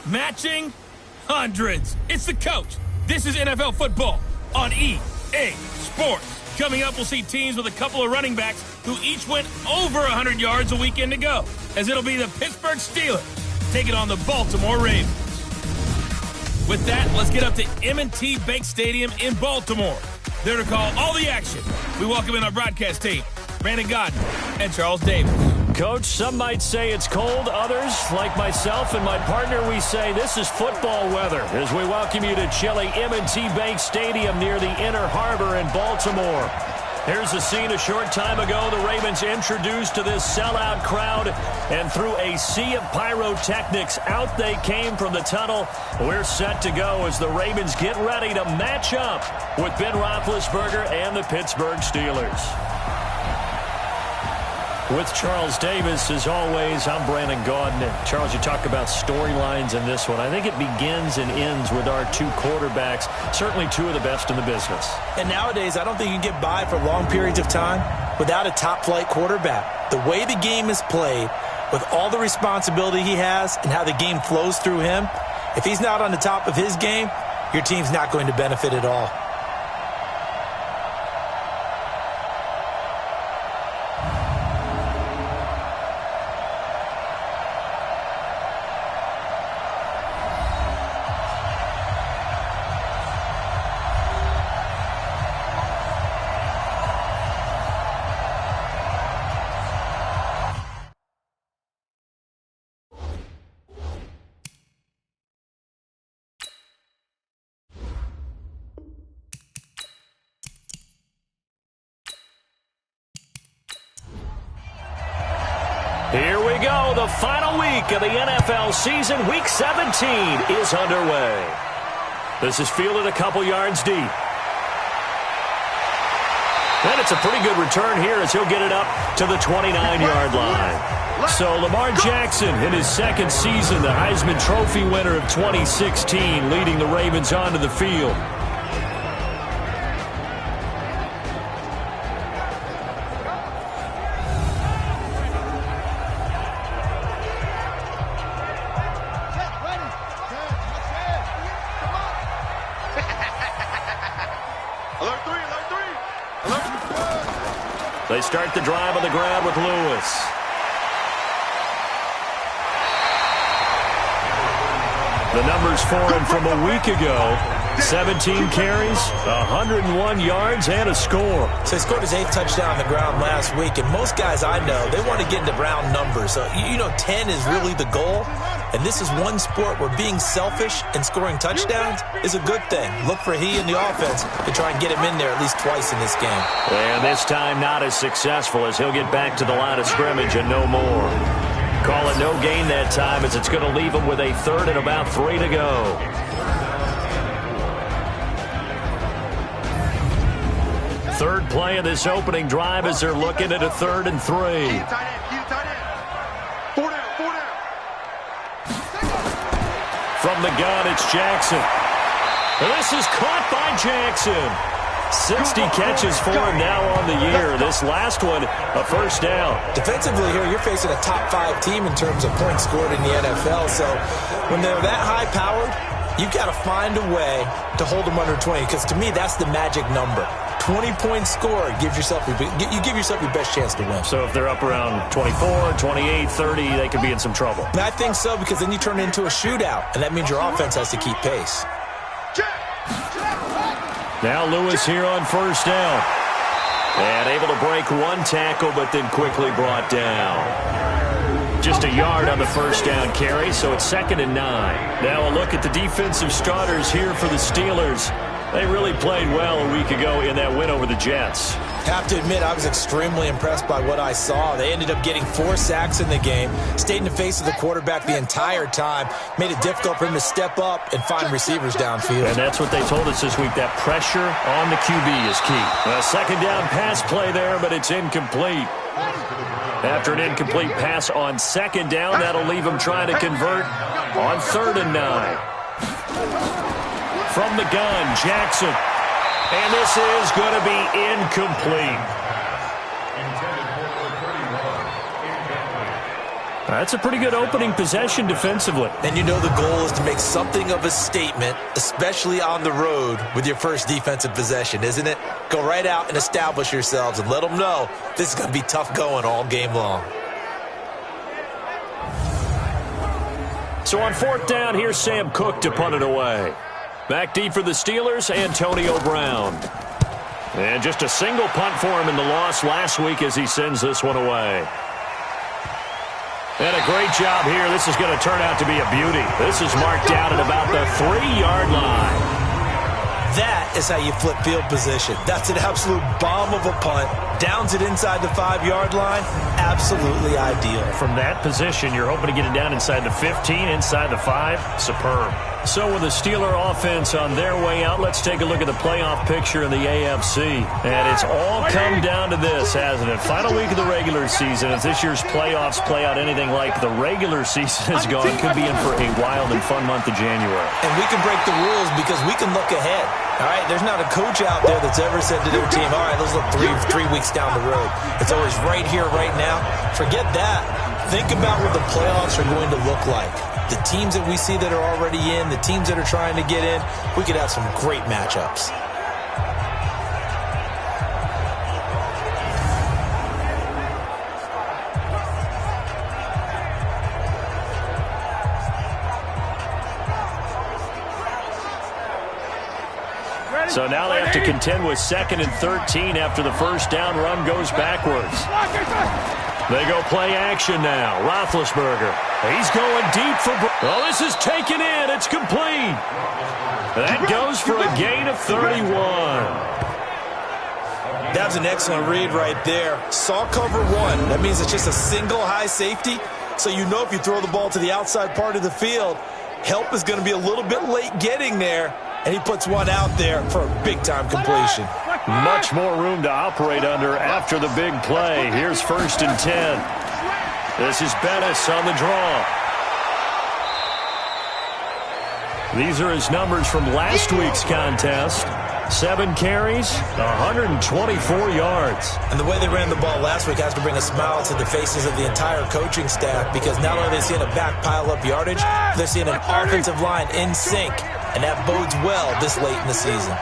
Matching hundreds. It's the coach. This is NFL football on EA Sports. Coming up, we'll see teams with a couple of running backs who each went over 100 yards a weekend ago, as it'll be the Pittsburgh Steelers taking on the Baltimore Ravens. With that, let's get up to M&T Bank Stadium in Baltimore. There to call all the action, we welcome in our broadcast team, Brandon Godden and Charles Davis. Coach, some might say it's cold. Others, like myself and my partner, we say this is football weather as we welcome you to chilly M&T Bank Stadium near the Inner Harbor in Baltimore. Here's a scene a short time ago. The Ravens introduced to this sellout crowd, and through a sea of pyrotechnics, out they came from the tunnel. We're set to go as the Ravens get ready to match up with Ben Roethlisberger and the Pittsburgh Steelers. With Charles Davis, as always, I'm Brandon Gaudin. And Charles, you talk about storylines in this one. I think it begins and ends with our two quarterbacks, certainly two of the best in the business. And nowadays, I don't think you can get by for long periods of time without a top-flight quarterback. The way the game is played, with all the responsibility he has and how the game flows through him, if he's not on the top of his game, your team's not going to benefit at all. Here we go. The final week of the NFL season. Week 17 is underway. This is fielded a couple yards deep. And it's a pretty good return here as he'll get it up to the 29-yard line. So Lamar Jackson in his second season, the Heisman Trophy winner of 2016, leading the Ravens onto the field. They start the drive on the grab with Lewis. The numbers for him from a week ago: 17 carries, 101 yards, and a score. So he scored his 8th touchdown on the ground last week, and most guys I know, they want to get into round numbers. So, 10 is really the goal, and this is one sport where being selfish and scoring touchdowns is a good thing. Look for he and the offense to try and get him in there at least twice in this game. And this time not as successful, as he'll get back to the line of scrimmage and no more. Call it no gain that time, as it's going to leave him with a third and about 3 to go. Third play of this opening drive as they're looking at a 3rd and 3. From the gun, it's Jackson. And this is caught by Jackson. 60 catches for him now on the year. This last one, a first down. Defensively here, you're facing a top-5 team in terms of points scored in the NFL. So when they're that high-powered, you've got to find a way to hold them under 20, because to me, that's the magic number. 20 points scored, you give yourself your best chance to win. So if they're up around 24, 28, 30, they could be in some trouble. And I think so, because then you turn it into a shootout, and that means your offense has to keep pace. Now Lewis here on first down. And able to break one tackle, but then quickly brought down. Just a yard on the first down carry, so it's 2nd and 9. Now a look at the defensive starters here for the Steelers. They really played well a week ago in that win over the Jets. Have to admit, I was extremely impressed by what I saw. They ended up getting 4 sacks in the game, stayed in the face of the quarterback the entire time, made it difficult for him to step up and find receivers downfield. And that's what they told us this week, that pressure on the QB is key. A second down pass play there, but it's incomplete. After an incomplete pass on second down, that'll leave him trying to convert on 3rd and 9. From the gun, Jackson. And this is going to be incomplete. That's a pretty good opening possession defensively. And you know the goal is to make something of a statement, especially on the road with your first defensive possession, isn't it? Go right out and establish yourselves and let them know this is going to be tough going all game long. So on 4th down, here's Sam Cook to punt it away. Back deep for the Steelers, Antonio Brown. And just a single punt for him in the loss last week as he sends this one away. And a great job here. This is going to turn out to be a beauty. This is marked down at about the 3-yard line. That is how you flip field position. That's an absolute bomb of a punt. Downs it inside the 5-yard line. Absolutely ideal. From that position, you're hoping to get it down inside the 15, inside the 5. Superb. So with the Steeler offense on their way out, let's take a look at the playoff picture in the AFC. And it's all come down to this, hasn't it? Final week of the regular season. As this year's playoffs play out anything like the regular season has gone, could be in for a wild and fun month of January. And we can break the rules because we can look ahead. All right, there's not a coach out there that's ever said to their team, all right, let's look three weeks down the road. It's always right here, right now. Forget that. Think about what the playoffs are going to look like. The teams that we see that are already in, the teams that are trying to get in, we could have some great matchups. So now they have to contend with 2nd and 13 after the first down run goes backwards. They go play action now. Roethlisberger. He's going deep for... Oh, this is taken in. It's complete. That goes for a gain of 31. That was an excellent read right there. Saw cover 1. That means it's just a single high safety. So you know if you throw the ball to the outside part of the field, help is going to be a little bit late getting there. And he puts one out there for a big-time completion. Much more room to operate under after the big play. Here's 1st and 10. This is Bettis on the draw. These are his numbers from last week's contest. 7 carries, 124 yards. And the way they ran the ball last week has to bring a smile to the faces of the entire coaching staff, because not only are they seeing a back pile up yardage, they're seeing an offensive line in sync. And that bodes well this late in the season.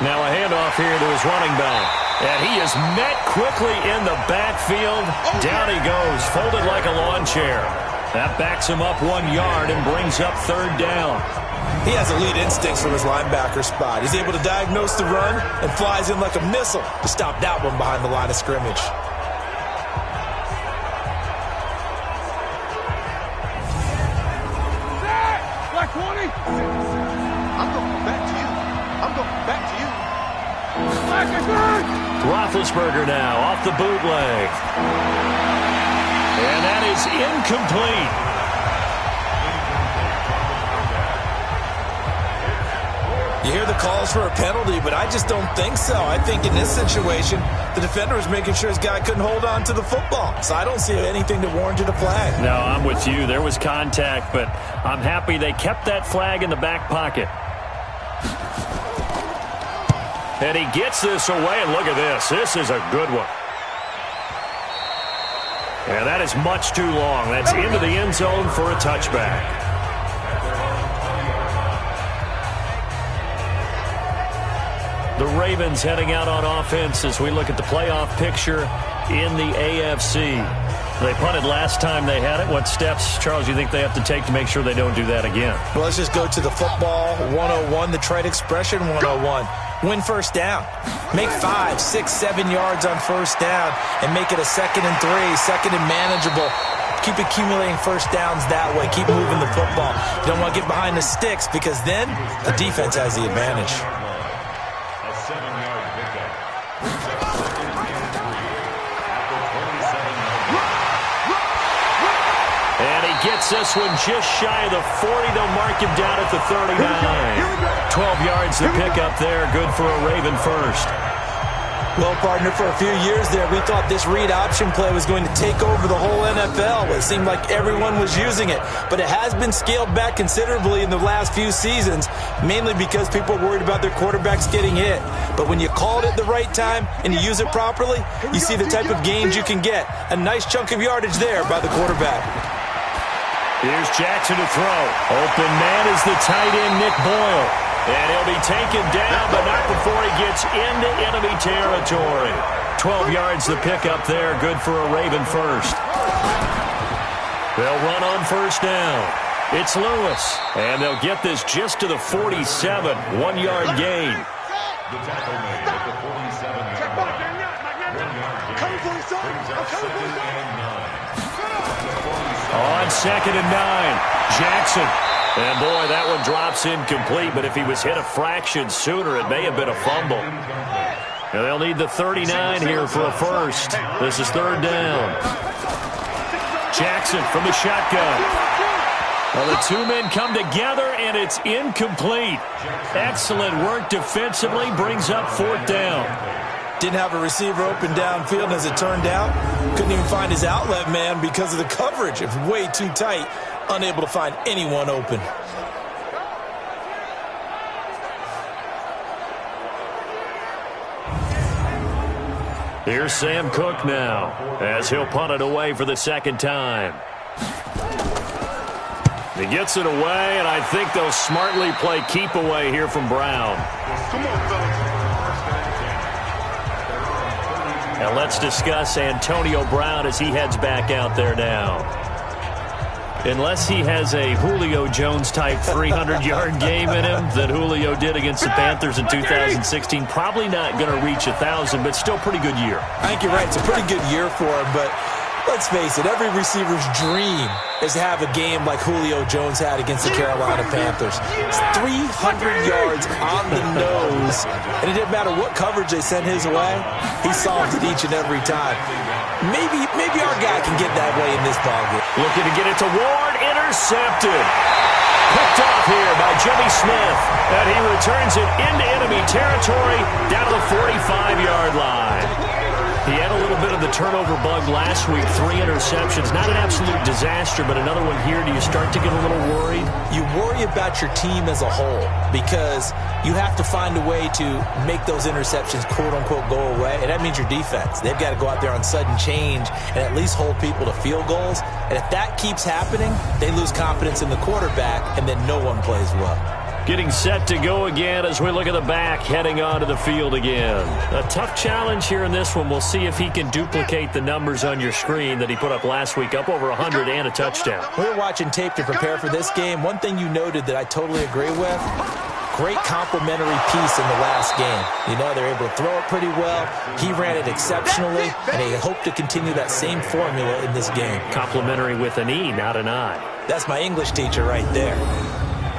Now a handoff here to his running back. And he is met quickly in the backfield. Down he goes, folded like a lawn chair. That backs him up 1 yard and brings up 3rd down. He has elite instincts from his linebacker spot. He's able to diagnose the run and flies in like a missile to stop that one behind the line of scrimmage. Roethlisberger now off the bootleg. And that is incomplete. You hear the calls for a penalty, but I just don't think so. I think in this situation, the defender was making sure his guy couldn't hold on to the football. So I don't see anything that warranted a flag. No, I'm with you. There was contact, but I'm happy they kept that flag in the back pocket. And he gets this away, and look at this. This is a good one. And that is much too long. That's into the end zone for a touchback. The Ravens heading out on offense as we look at the playoff picture in the AFC. They punted last time they had it. What steps, Charles, do you think they have to take to make sure they don't do that again? Well, let's just go to the football 101, the trade expression 101. Win first down. Make 5, 6, 7 yards on first down and make it a 2nd and 3, 2nd and manageable. Keep accumulating first downs that way. Keep moving the football. You don't want to get behind the sticks because then the defense has the advantage. Gets this one just shy of the 40. They'll mark him down at the 39. 12 yards to pick up there. Good for a Raven first. Well, partner, for a few years there, we thought this read option play was going to take over the whole NFL. It seemed like everyone was using it, but it has been scaled back considerably in the last few seasons, mainly because people are worried about their quarterbacks getting hit. But when you call it at the right time and you use it properly, you see the type of gains you can get. A nice chunk of yardage there by the quarterback. Here's Jackson to throw. Open man is the tight end, Nick Boyle. And he'll be taken down, but not before he gets into enemy territory. 12 yards the pickup there. Good for a Raven first. They'll run on first down. It's Lewis. And they'll get this just to the 47. 1 yard gain. The tackle made at the 47. On 2nd and 9, Jackson. And, boy, that one drops incomplete, but if he was hit a fraction sooner, it may have been a fumble. And they'll need the 39 here for a first. This is 3rd down. Jackson from the shotgun. Well, the two men come together, and it's incomplete. Excellent work defensively, brings up 4th down. Didn't have a receiver open downfield, and as it turned out, couldn't even find his outlet man because of the coverage. It was way too tight, unable to find anyone open. Here's Sam Cook now, as he'll punt it away for the 2nd time. He gets it away, and I think they'll smartly play keep away here from Brown. Come on, fellas. Now let's discuss Antonio Brown as he heads back out there now. Unless he has a Julio Jones-type 300-yard game in him that Julio did against the Panthers in 2016, probably not going to reach 1,000, but still pretty good year. I think you're right. It's a pretty good year for him, but let's face it, every receiver's dream is to have a game like Julio Jones had against the Carolina Panthers. It's 300 yards on the nose, and it didn't matter what coverage they sent his way. He solved it each and every time. Maybe our guy can get that way in this ballgame. Looking to get it to Ward, intercepted. Picked off here by Jimmy Smith, and he returns it into enemy territory down to the 45-yard line. He had a little bit of the turnover bug last week, 3 interceptions. Not an absolute disaster, but another one here. Do you start to get a little worried? You worry about your team as a whole because you have to find a way to make those interceptions, quote-unquote, go away, and that means your defense. They've got to go out there on sudden change and at least hold people to field goals, and if that keeps happening, they lose confidence in the quarterback, and then no one plays well. Getting set to go again as we look at the back, heading onto the field again. A tough challenge here in this one. We'll see if he can duplicate the numbers on your screen that he put up last week, up over 100 and a touchdown. We were watching tape to prepare for this game. One thing you noted that I totally agree with, great complimentary piece in the last game. You know, they're able to throw it pretty well. He ran it exceptionally, and they hope to continue that same formula in this game. Complimentary with an E, not an I. That's my English teacher right there.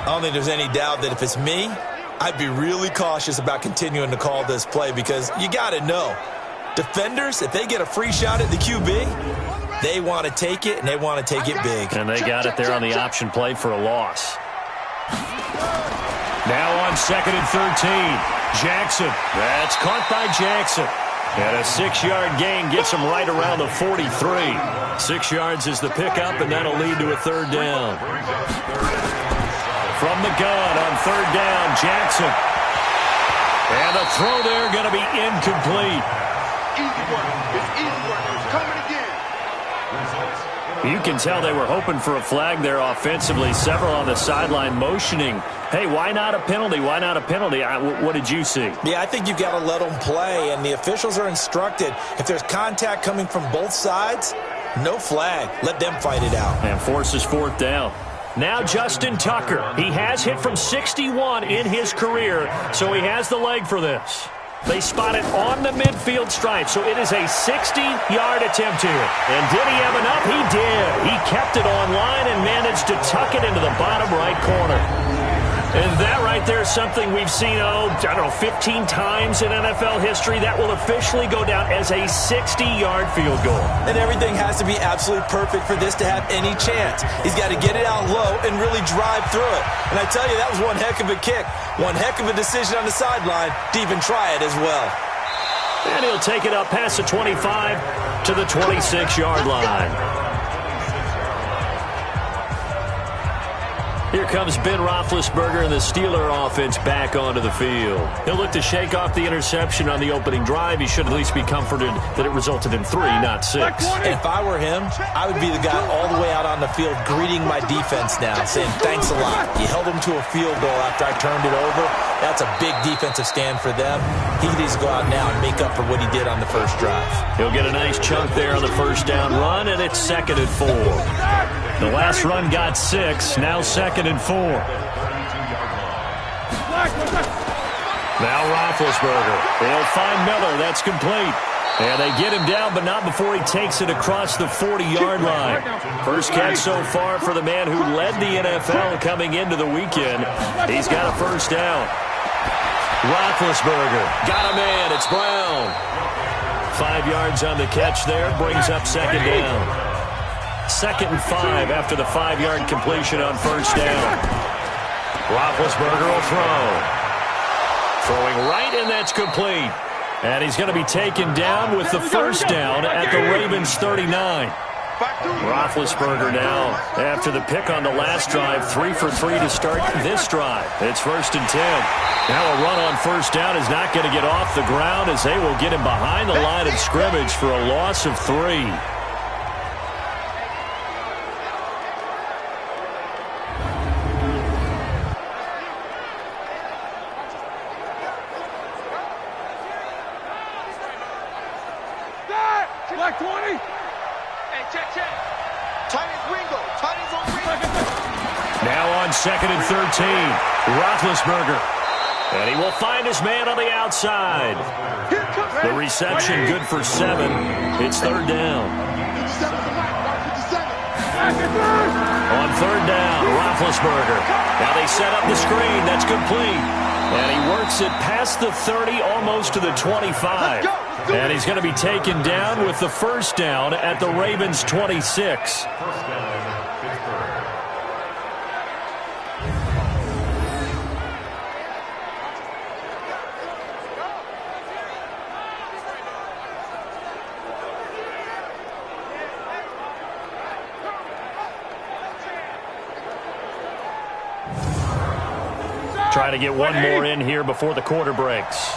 I don't think there's any doubt that if it's me, I'd be really cautious about continuing to call this play because you got to know, defenders, if they get a free shot at the QB, they want to take it, and they want to take it big. And they got it there on the option play for a loss. Now on 2nd and 13, Jackson. That's caught by Jackson. And a 6-yard gain gets him right around the 43. 6 yards is the pickup, and that'll lead to a 3rd down. From the gun on 3rd down, Jackson. And the throw there going to be incomplete. Easy work. It's easy work. It's coming again. You can tell they were hoping for a flag there offensively. Several on the sideline motioning. Hey, why not a penalty? Why not a penalty? What did you see? Yeah, I think you've got to let them play, and the officials are instructed. If there's contact coming from both sides, no flag. Let them fight it out. And forces 4th down. Now Justin Tucker. He has hit from 61 in his career, so he has the leg for this. They spot it on the midfield stripe, so it is a 60-yard attempt here. And did he have enough? He did. He kept it on line and managed to tuck it into the bottom right corner. And that right there is something we've seen, 15 times in NFL history. That will officially go down as a 60-yard field goal. And everything has to be absolutely perfect for this to have any chance. He's got to get it out low and really drive through it. And I tell you, that was one heck of a kick. One heck of a decision on the sideline to even try it as well. And he'll take it up past the 25 to the 26-yard line. Here comes Ben Roethlisberger and the Steeler offense back onto the field. He'll look to shake off the interception on the opening drive. He should at least be comforted that it resulted in 3, not 6. If I were him, I would be the guy all the way out on the field greeting my defense now, saying thanks a lot. You held them to a field goal after I turned it over. That's a big defensive stand for them. He needs to go out now and make up for what he did on the first drive. He'll get a nice chunk there on the first down run, and it's 2nd and 4. The last run got 6, now 2nd and 4. Now Roethlisberger. They'll find Miller. That's complete. And they get him down, but not before he takes it across the 40-yard line. First catch so far for the man who led the NFL coming into the weekend. He's got a first down. Roethlisberger got a man. It's Brown. 5 yards on the catch there. Brings up 2nd down. 2nd and 5 after the 5-yard completion on first down. Roethlisberger will throw. Throwing right, and that's complete. And he's going to be taken down with the first down at the Ravens' 39. Roethlisberger now, after the pick on the last drive, 3 for 3 to start this drive. It's 1st and 10. Now a run on first down is not going to get off the ground as they will get him behind the line of scrimmage for a loss of 3. Black 20. Hey, check. Tight ends Ringo. Tight ends on Ringo. Now on 2nd and 13. Roethlisberger. And he will find his man on the outside. The reception good for 7. It's 3rd down. On 3rd down, Roethlisberger. Now they set up the screen. That's complete. And he works it past the 30, almost to the 25. And he's going to be taken down with the first down at the Ravens' 26. Trying to get one more in here before the quarter breaks.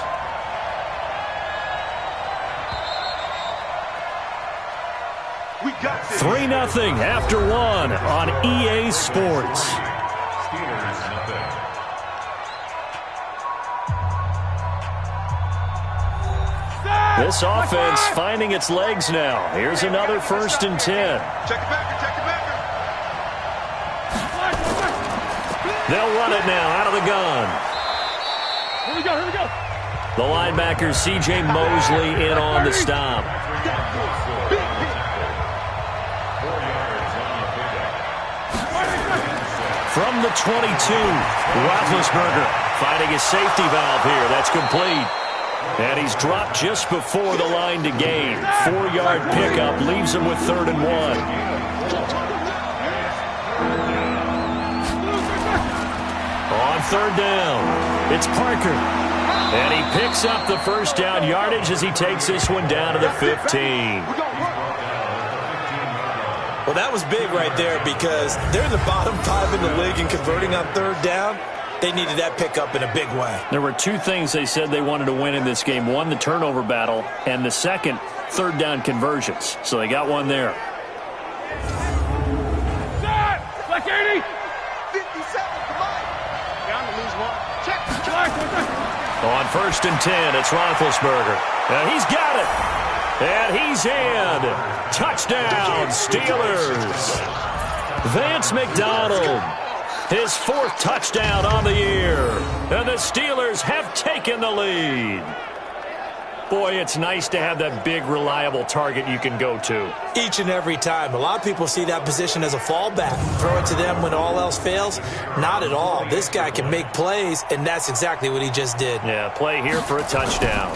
We got 3-0 after 1 on EA Sports. This offense finding its legs now. Here's another 1st and 10. Check it back. They'll run it now out of the gun. Here we go. The linebacker C.J. Mosley in on the stop. From the 22, Roethlisberger finding his safety valve here. That's complete. And he's dropped just before the line to gain. 4-yard pickup leaves him with 3rd and 1. On 3rd down, it's Parker. And he picks up the first down yardage as he takes this one down to the 15. Well, that was big right there because they're in the bottom 5 in the league and converting on 3rd down. They needed that pickup in a big way. There were 2 things they said they wanted to win in this game. One, the turnover battle, and the second, 3rd down conversions. So they got one there. Black 80. 57, come on. Down to lose 1. Check. On 1st and 10, it's Roethlisberger. And he's got it. And he's in. Touchdown, Steelers. Vance McDonald. His 4th touchdown on the year. And the Steelers have taken the lead. Boy, it's nice to have that big, reliable target you can go to. Each and every time. A lot of people see that position as a fallback. Throw it to them when all else fails. Not at all. This guy can make plays, and that's exactly what he just did. Yeah, play here for a touchdown.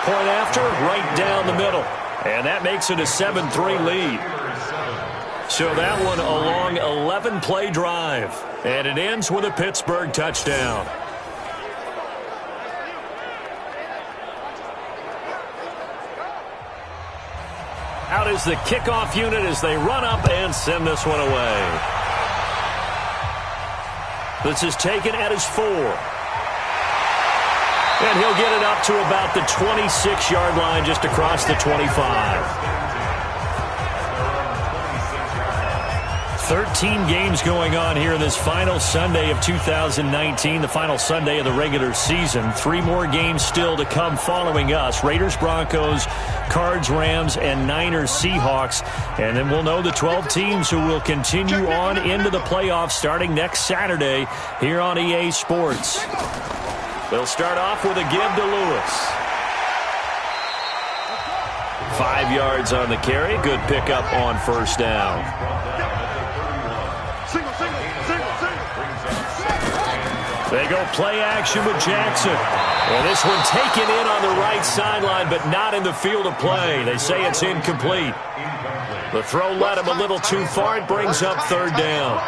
Point after, right down the middle. And that makes it a 7-3 lead. So that one a long 11-play drive. And it ends with a Pittsburgh touchdown. Out is the kickoff unit as they run up and send this one away. This is taken at his 4. And he'll get it up to about the 26-yard line, just across the 25. 13 games going on here this final Sunday of 2019, the final Sunday of the regular season. 3 more games still to come following us. Raiders, Broncos, Cards, Rams, and Niners, Seahawks. And then we'll know the 12 teams who will continue on into the playoffs starting next Saturday here on EA Sports. They'll start off with a give to Lewis. 5 yards on the carry. Good pickup on first down. They go play action with Jackson. And this one taken in on the right sideline, but not in the field of play. They say it's incomplete. The throw led him a little too far. It brings up third down.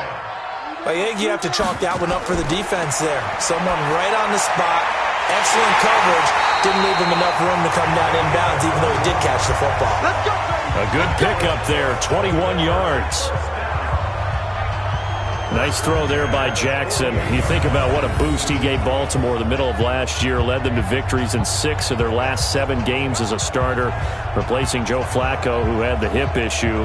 I think you have to chalk that one up for the defense there. Someone right on the spot. Excellent coverage. Didn't leave him enough room to come down inbounds, even though he did catch the football. A good pickup there, 21 yards. Nice throw there by Jackson. You think about what a boost he gave Baltimore in the middle of last year. Led them to victories in 6 of their last 7 games as a starter, replacing Joe Flacco, who had the hip issue.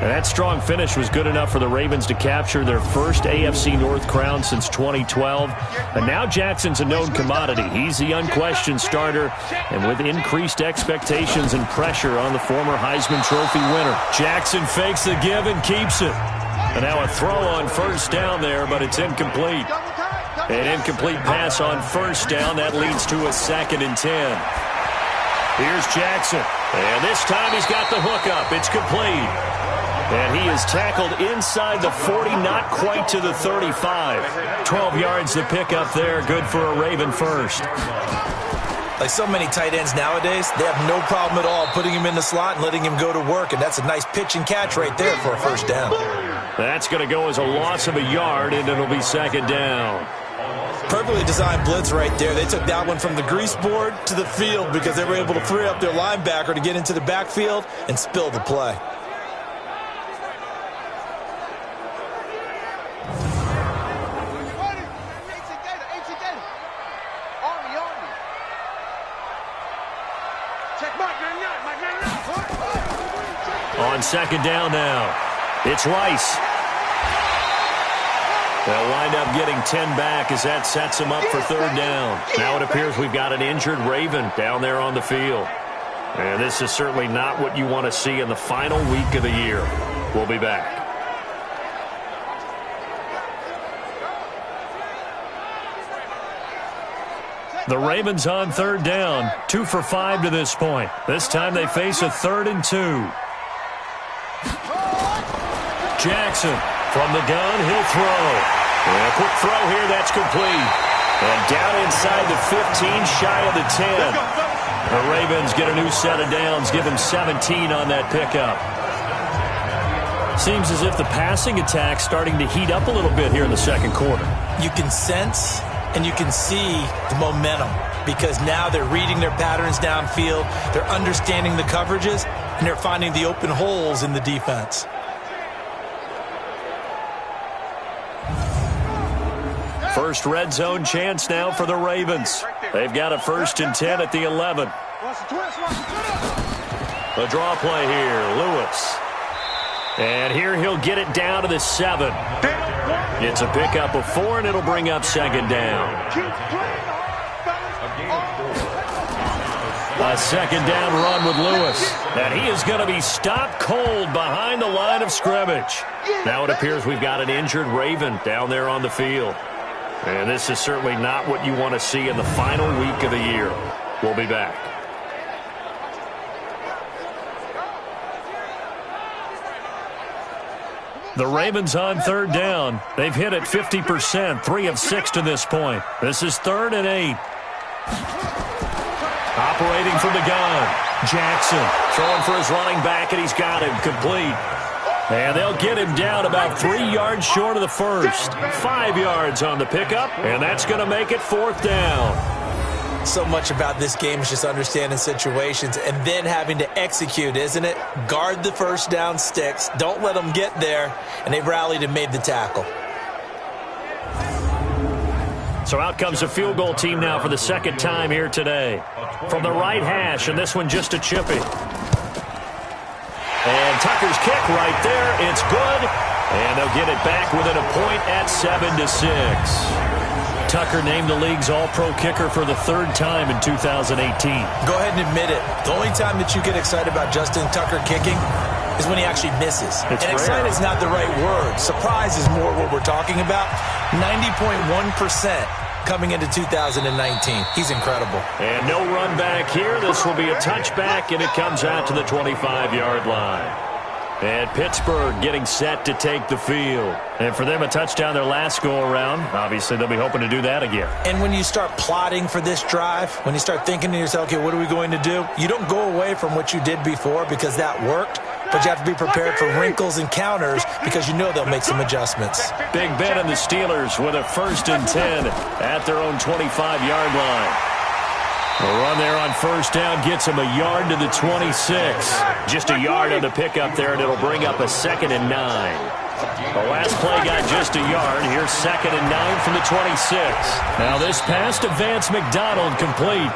And that strong finish was good enough for the Ravens to capture their first AFC North crown since 2012. And now Jackson's a known commodity. He's the unquestioned starter, and with increased expectations and pressure on the former Heisman Trophy winner. Jackson fakes the give and keeps it. And now a throw on first down there, but it's incomplete. An incomplete pass on first down. That leads to a 2nd and 10. Here's Jackson. And this time he's got the hookup. It's complete. And he is tackled inside the 40, not quite to the 35. 12 yards to pick up there. Good for a Raven first. Like so many tight ends nowadays, they have no problem at all putting him in the slot and letting him go to work. And that's a nice pitch and catch right there for a first down. That's going to go as a loss of a yard, and it'll be 2nd down. Perfectly designed blitz right there. They took that one from the grease board to the field because they were able to free up their linebacker to get into the backfield and spill the play. On 2nd down now, it's Rice. They'll wind up getting 10 back as that sets them up for 3rd down. Now it appears we've got an injured Raven down there on the field. And this is certainly not what you want to see in the final week of the year. We'll be back. The Ravens on 3rd down, 2 for 5 to this point. This time they face a 3rd and 2. Jackson from the gun, he'll throw. And a quick throw here, that's complete. And down inside the 15, shy of the 10. The Ravens get a new set of downs, give them 17 on that pickup. Seems as if the passing attack's starting to heat up a little bit here in the 2nd quarter. You can sense and you can see the momentum because now they're reading their patterns downfield, they're understanding the coverages, and they're finding the open holes in the defense. First red zone chance now for the Ravens. They've got a 1st and 10 at the 11. A draw play here, Lewis. And here he'll get it down to the 7. It's a pickup of 4, and it'll bring up 2nd down. A 2nd down run with Lewis. And he is going to be stopped cold behind the line of scrimmage. Now it appears we've got an injured Raven down there on the field. And this is certainly not what you want to see in the final week of the year. We'll be back. The Ravens on 3rd down. They've hit it 50%, 3 of 6 to this point. This is 3rd and 8. Operating from the gun. Jackson throwing for his running back, and he's got him complete. And they'll get him down about 3 yards short of the first. 5 yards on the pickup, and that's going to make it 4th down. So much about this game is just understanding situations and then having to execute, isn't it? Guard the first down sticks. Don't let them get there. And they rallied and made the tackle. So out comes a field goal team now for the second time here today. From the right hash, and this one just a chippy. And Tucker's kick right there. It's good. And they'll get it back within a point at 7-6. Tucker named the league's all-pro kicker for the third time in 2018. Go ahead and admit it. The only time that you get excited about Justin Tucker kicking is when he actually misses. It's and excited is not the right word. Surprise is more what we're talking about. 90.1% coming into 2019. He's incredible. And no run back here. This will be a touchback, and it comes out to the 25-yard line. And Pittsburgh getting set to take the field. And for them, a touchdown their last go-around. Obviously, they'll be hoping to do that again. And when you start plotting for this drive, when you start thinking to yourself, okay, what are we going to do? You don't go away from what you did before because that worked, but you have to be prepared for wrinkles and counters because you know they'll make some adjustments. Big Ben and the Steelers with a 1st and 10 at their own 25-yard line. The run there on first down gets him a yard to the 26. Just a yard on the pickup there, and it'll bring up a 2nd and 9. The last play got just a yard. Here's 2nd and 9 from the 26. Now this pass to Vance McDonald complete.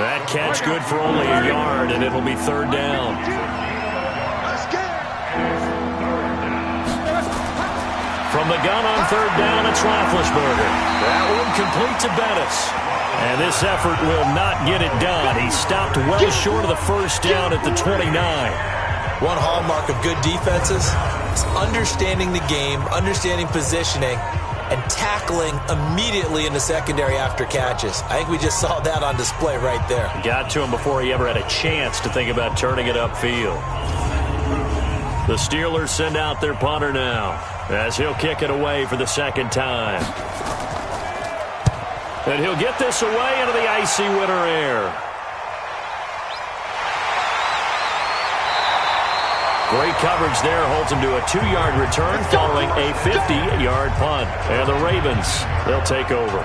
That catch good for only a yard, and it'll be 3rd down. From the gun on 3rd down, it's Roethlisberger. That one complete to Bettis. And this effort will not get it done. He stopped well short of the first down at the 29. One hallmark of good defenses is understanding the game, understanding positioning, and tackling immediately in the secondary after catches. I think we just saw that on display right there. Got to him before he ever had a chance to think about turning it upfield. The Steelers send out their punter now as he'll kick it away for the 2nd time. And he'll get this away into the icy winter air. Great coverage there. Holds him to a 2-yard return following a 50-yard punt. And the Ravens, they'll take over.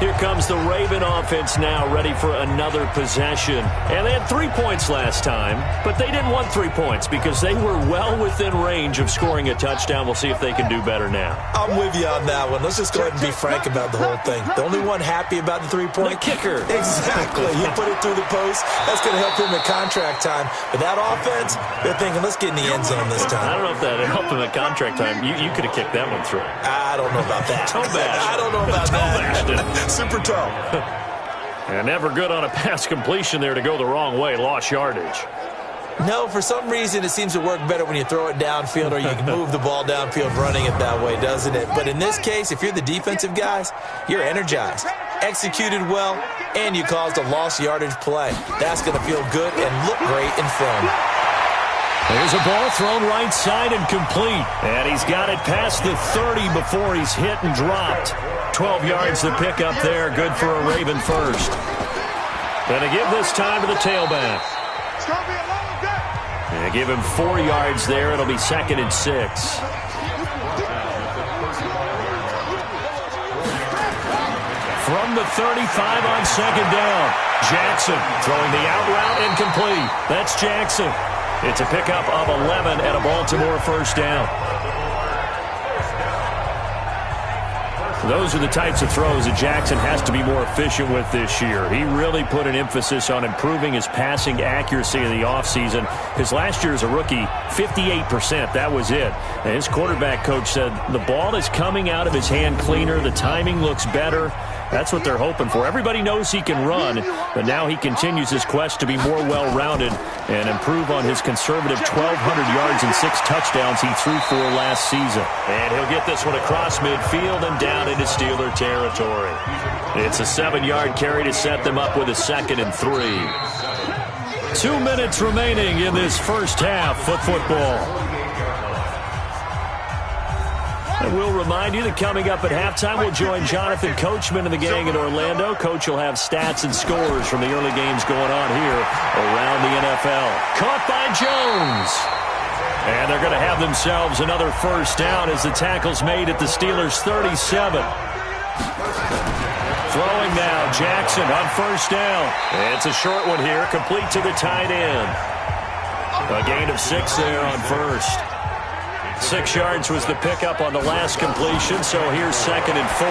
Here comes the Raven offense now, ready for another possession. And they had 3 points last time, but they didn't want 3 points because they were well within range of scoring a touchdown. We'll see if they can do better now. I'm with you on that one. Let's just go ahead and be frank about the whole thing. The only one happy about the 3-point? The kicker. Exactly. He put it through the post. That's going to help him at contract time. But that offense, they're thinking, let's get in the end zone this time. I don't know if that helped him at contract time. You could have kicked that one through. I don't know about that. Toe bash. I don't know about that. Super toe. And never good on a pass completion there to go the wrong way. Lost yardage. No, for some reason it seems to work better when you throw it downfield or you can move the ball downfield running it that way, doesn't it? But in this case, if you're the defensive guys, you're energized, executed well, and you caused a lost yardage play. That's going to feel good and look great in film. There's a ball thrown right side and complete. And he's got it past the 30 before he's hit and dropped. 12 yards to pick up there. Good for a Raven first. Going to give this time to the tailback. And give him 4 yards there. It'll be 2nd and 6. From the 35 on 2nd down. Jackson throwing the out route incomplete. That's Jackson. It's a pickup of 11 at a Baltimore first down. Those are the types of throws that Jackson has to be more efficient with this year. He really put an emphasis on improving his passing accuracy in the offseason. His last year as a rookie, 58%. That was it. And his quarterback coach said the ball is coming out of his hand cleaner. The timing looks better. That's what they're hoping for. Everybody knows he can run, but now he continues his quest to be more well-rounded and improve on his conservative 1,200 yards and 6 touchdowns he threw for last season. And he'll get this one across midfield and down into Steeler territory. It's a 7-yard carry to set them up with a 2nd and 3. 2 minutes remaining in this first half of football. And we'll remind you that coming up at halftime, we'll join Jonathan Coachman and the gang in Orlando. Coach will have stats and scores from the early games going on here around the NFL. Caught by Jones. And they're going to have themselves another first down as the tackle's made at the Steelers' 37. Throwing now, Jackson on first down. It's a short one here, complete to the tight end. A gain of 6 there on first. 6 yards was the pickup on the last completion, so here's 2nd and 4.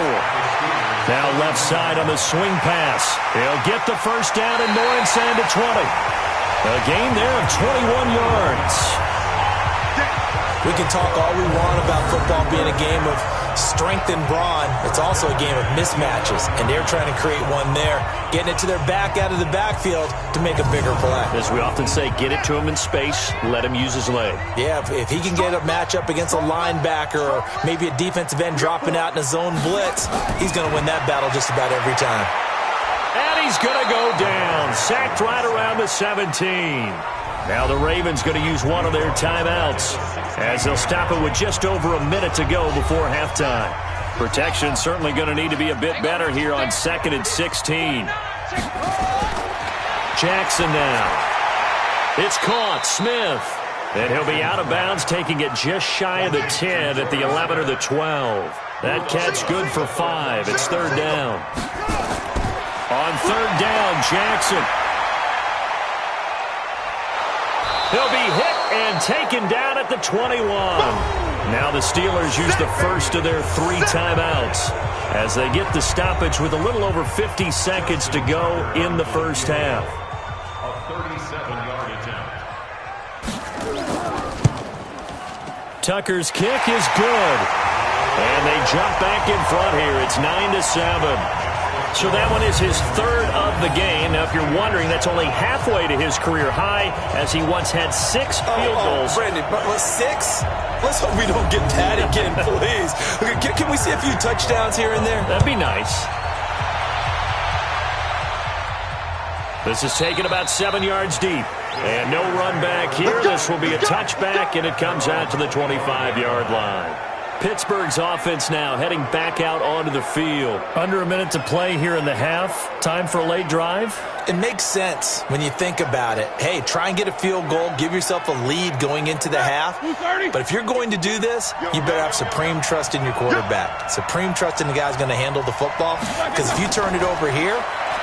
Now left side on the swing pass. He'll get the first down and more inside the 20. A gain there of 21 yards. We can talk all we want about football being a game of strength and brawn. It's also a game of mismatches, and they're trying to create one there, getting it to their back out of the backfield to make a bigger play. As we often say, get it to him in space, let him use his leg. Yeah, if he can get a matchup against a linebacker or maybe a defensive end dropping out in a zone blitz, he's going to win that battle just about every time. And he's going to go down, sacked right around the 17. Now the Ravens going to use one of their timeouts as they'll stop it with just over a minute to go before halftime. Protection certainly going to need to be a bit better here on 2nd and 16. Jackson now. It's caught. Smith. And he'll be out of bounds, taking it just shy of the 10 at the 11 or the 12. That catch good for 5. It's 3rd down. On 3rd down, Jackson. He'll be hit and taken down at the 21. Now the Steelers use the first of their 3 timeouts as they get the stoppage with a little over 50 seconds to go in the first half. A 37-yard attempt. Tucker's kick is good. And they jump back in front here. It's 9-7. So that one is his 3rd of the game. Now, if you're wondering, that's only halfway to his career high as he once had 6 field goals. Brandon, but 6? Let's hope we don't get that again, please. Can we see a few touchdowns here and there? That'd be nice. This is taken about 7 yards deep. And no run back here. This will be a touchback, and it comes out to the 25-yard line. Pittsburgh's offense now heading back out onto the field. Under a minute to play here in the half. Time for a late drive. It makes sense when you think about it. Hey, try and get a field goal. Give yourself a lead going into the half. But if you're going to do this, you better have supreme trust in your quarterback. Supreme trust in the guy's going to handle the football. Because if you turn it over here,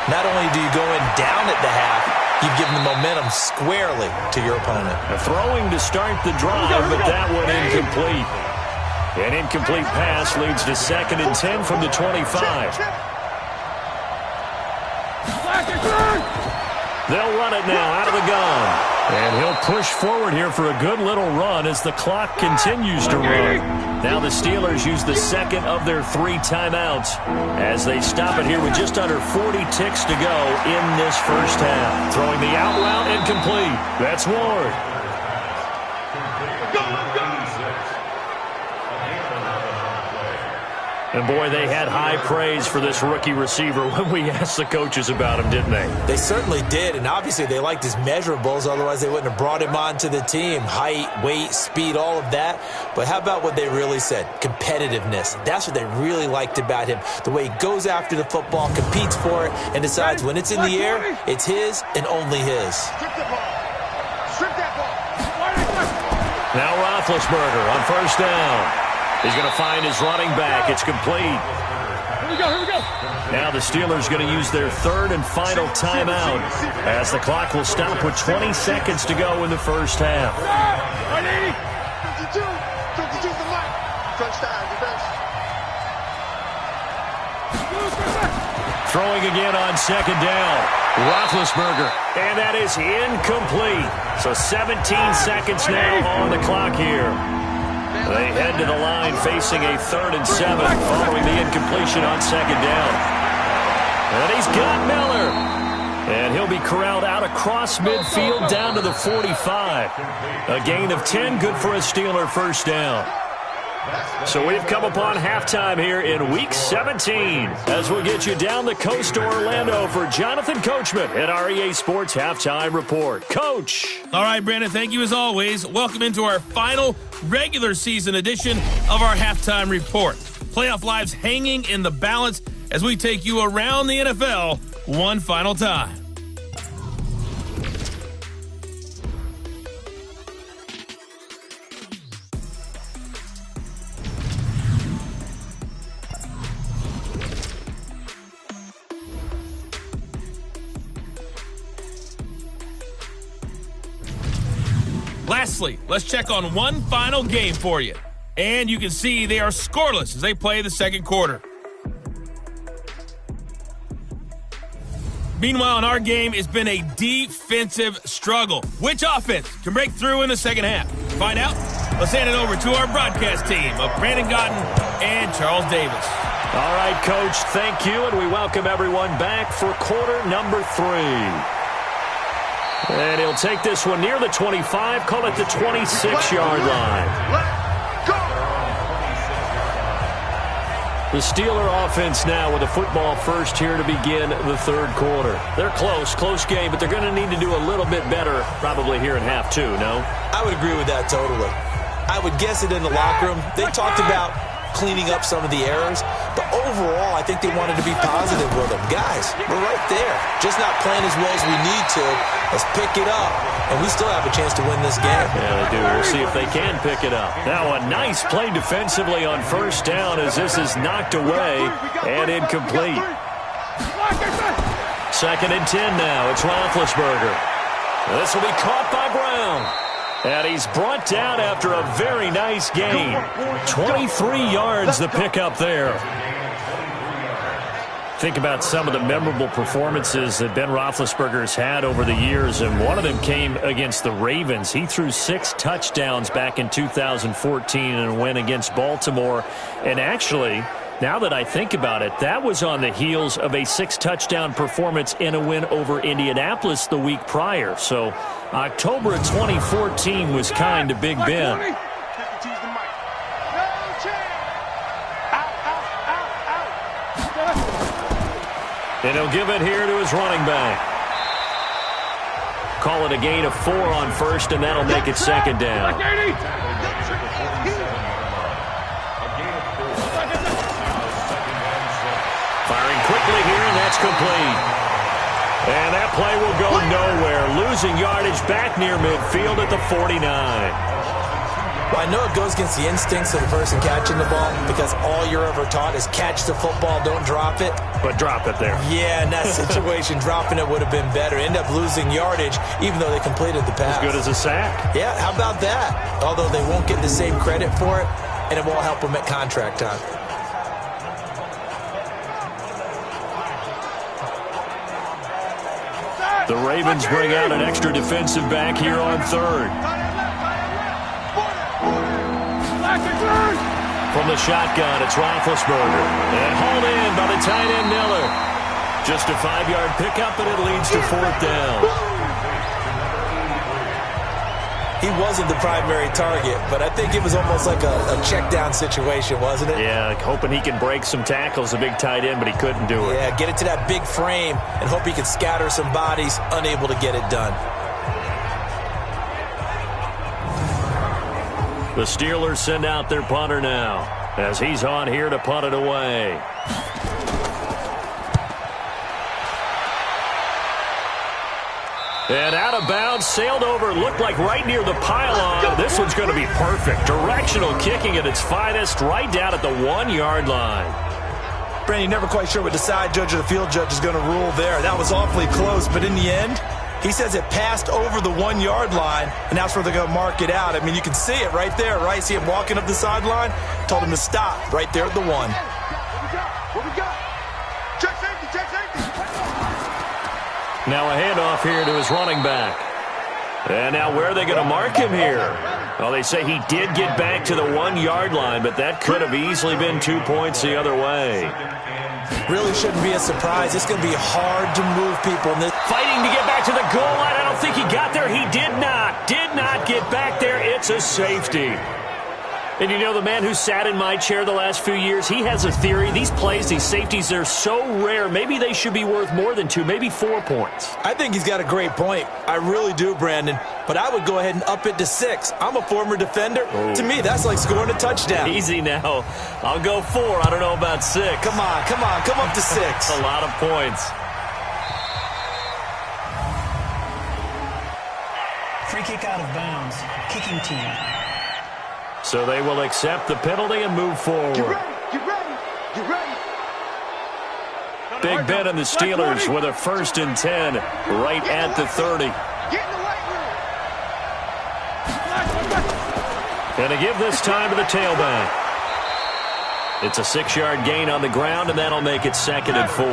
not only do you go in down at the half, you've given the momentum squarely to your opponent. Throwing to start the drive, but that one incomplete. An incomplete pass leads to 2nd and 10 from the 25. They'll run it now out of the gun. And he'll push forward here for a good little run as the clock continues to run. Now the Steelers use the 2nd of their 3 timeouts as they stop it here with just under 40 ticks to go in this first half. Throwing the out route incomplete. That's Ward. And, boy, they had high praise for this rookie receiver when we asked the coaches about him, didn't they? They certainly did, and obviously they liked his measurables. Otherwise, they wouldn't have brought him onto the team. Height, weight, speed, all of that. But how about what they really said? Competitiveness. That's what they really liked about him. The way he goes after the football, competes for it, and decides when it's in the air, it's his and only his. Now Roethlisberger on first down. He's going to find his running back. It's complete. Here we go. Now the Steelers going to use their 3rd and final timeout as the clock will stop with 20 seconds to go in the first half. 52 the mic. Crunch time, defense. Throwing again on 2nd down. Roethlisberger. And that is incomplete. So 17 seconds now on the clock here. They head to the line facing a 3rd and 7 following the incompletion on 2nd down. And he's got Miller. And he'll be corralled out across midfield down to the 45. A gain of 10, good for a Steeler first down. So we've come upon halftime here in Week 17 as we'll get you down the coast to Orlando for Jonathan Coachman at REA Sports Halftime Report. Coach. All right, Brandon, thank you as always. Welcome into our final regular season edition of our Halftime Report. Playoff lives hanging in the balance as we take you around the NFL one final time. Lastly, let's check on one final game for you. And you can see they are scoreless as they play the second quarter. Meanwhile, in our game, it's been a defensive struggle. Which offense can break through in the second half? To find out, let's hand it over to our broadcast team of Brandon Gotten and Charles Davis. All right, Coach, thank you, and we welcome everyone back for quarter number 3. And he'll take this one near the 25, call it the 26-yard line. The Steeler offense now with a football first here to begin the third quarter. They're close game, but they're going to need to do a little bit better probably here in half 2, no? I would agree with that totally. I would guess it in the locker room. They talked about cleaning up some of the errors, but overall, I think they wanted to be positive with them. Guys, we're right there. Just not playing as well as we need to. Let's pick it up, and we still have a chance to win this game. Yeah, they do. We'll see if they can pick it up. Now, a nice play defensively on first down as this is knocked away and incomplete. 2nd and 10 now. It's Roethlisberger. This will be caught by Brown. And he's brought down after a very nice gain. 23 yards the pickup there. Think about some of the memorable performances that Ben Roethlisberger's had over the years, and one of them came against the Ravens. He threw 6 touchdowns back in 2014 and a win against Baltimore. And actually, now that I think about it, that was on the heels of a 6-touchdown performance in a win over Indianapolis the week prior. So October of 2014 was kind to Big Ben. And he'll give it here to his running back. Call it a gain of 4 on first, and that'll make it 2nd down. Firing quickly here, and that's complete. And that play will go nowhere. Losing yardage back near midfield at the 49. Well, I know it goes against the instincts of the person catching the ball because all you're ever taught is catch the football, don't drop it. But drop it there. Yeah, in that situation, dropping it would have been better. End up losing yardage even though they completed the pass. As good as a sack. Yeah, how about that? Although they won't get the same credit for it, and it won't help them at contract time. The Ravens bring out an extra defensive back here on 3rd. From the shotgun, it's Roethlisberger. And hauled in by the tight end Miller. Just a 5-yard pickup, and it leads to 4th down. He wasn't the primary target, but I think it was almost like a check down situation, wasn't it? Yeah, hoping he can break some tackles, a big tight end, but he couldn't do it. Yeah, get it to that big frame and hope he can scatter some bodies, unable to get it done. The Steelers send out their punter now as he's on here to punt it away. And out of bounds, sailed over, looked like right near the pylon. This one's going to be perfect. Directional kicking at its finest, right down at the 1-yard line. Brandon, you're never quite sure what the side judge or the field judge is going to rule there. That was awfully close, but in the end, he says it passed over the 1-yard line, and that's where they're going to mark it out. I mean, you can see it right there, right? See him walking up the sideline? Told him to stop right there at the 1. What we got? Check safety, check safety. Now a handoff here to his running back. And now where are they going to mark him here? Well, they say he did get back to the 1-yard line, but that could have easily been 2 points the other way. Really shouldn't be a surprise. It's going to be hard to move people. Fighting to get back to the goal line. I don't think he got there. He did not. Did not get back there. It's a safety. And you know, the man who sat in my chair the last few years, he has a theory. These plays, these safeties, they're so rare. Maybe they should be worth more than 2, maybe 4 points. I think he's got a great point. I really do, Brandon. But I would go ahead and up it to 6. I'm a former defender. Oh. To me, that's like scoring a touchdown. Easy now. I'll go 4. I don't know about 6. Come on. Come up to 6. A lot of points. Free kick out of bounds. Kicking team. So they will accept the penalty and move forward. Get ready. Big Ben and the Steelers with a 1st and 10 right at the 30. Get in the weight room. Going to give this time to the tailback. It's a 6-yard gain on the ground, and that'll make it 2nd and 4.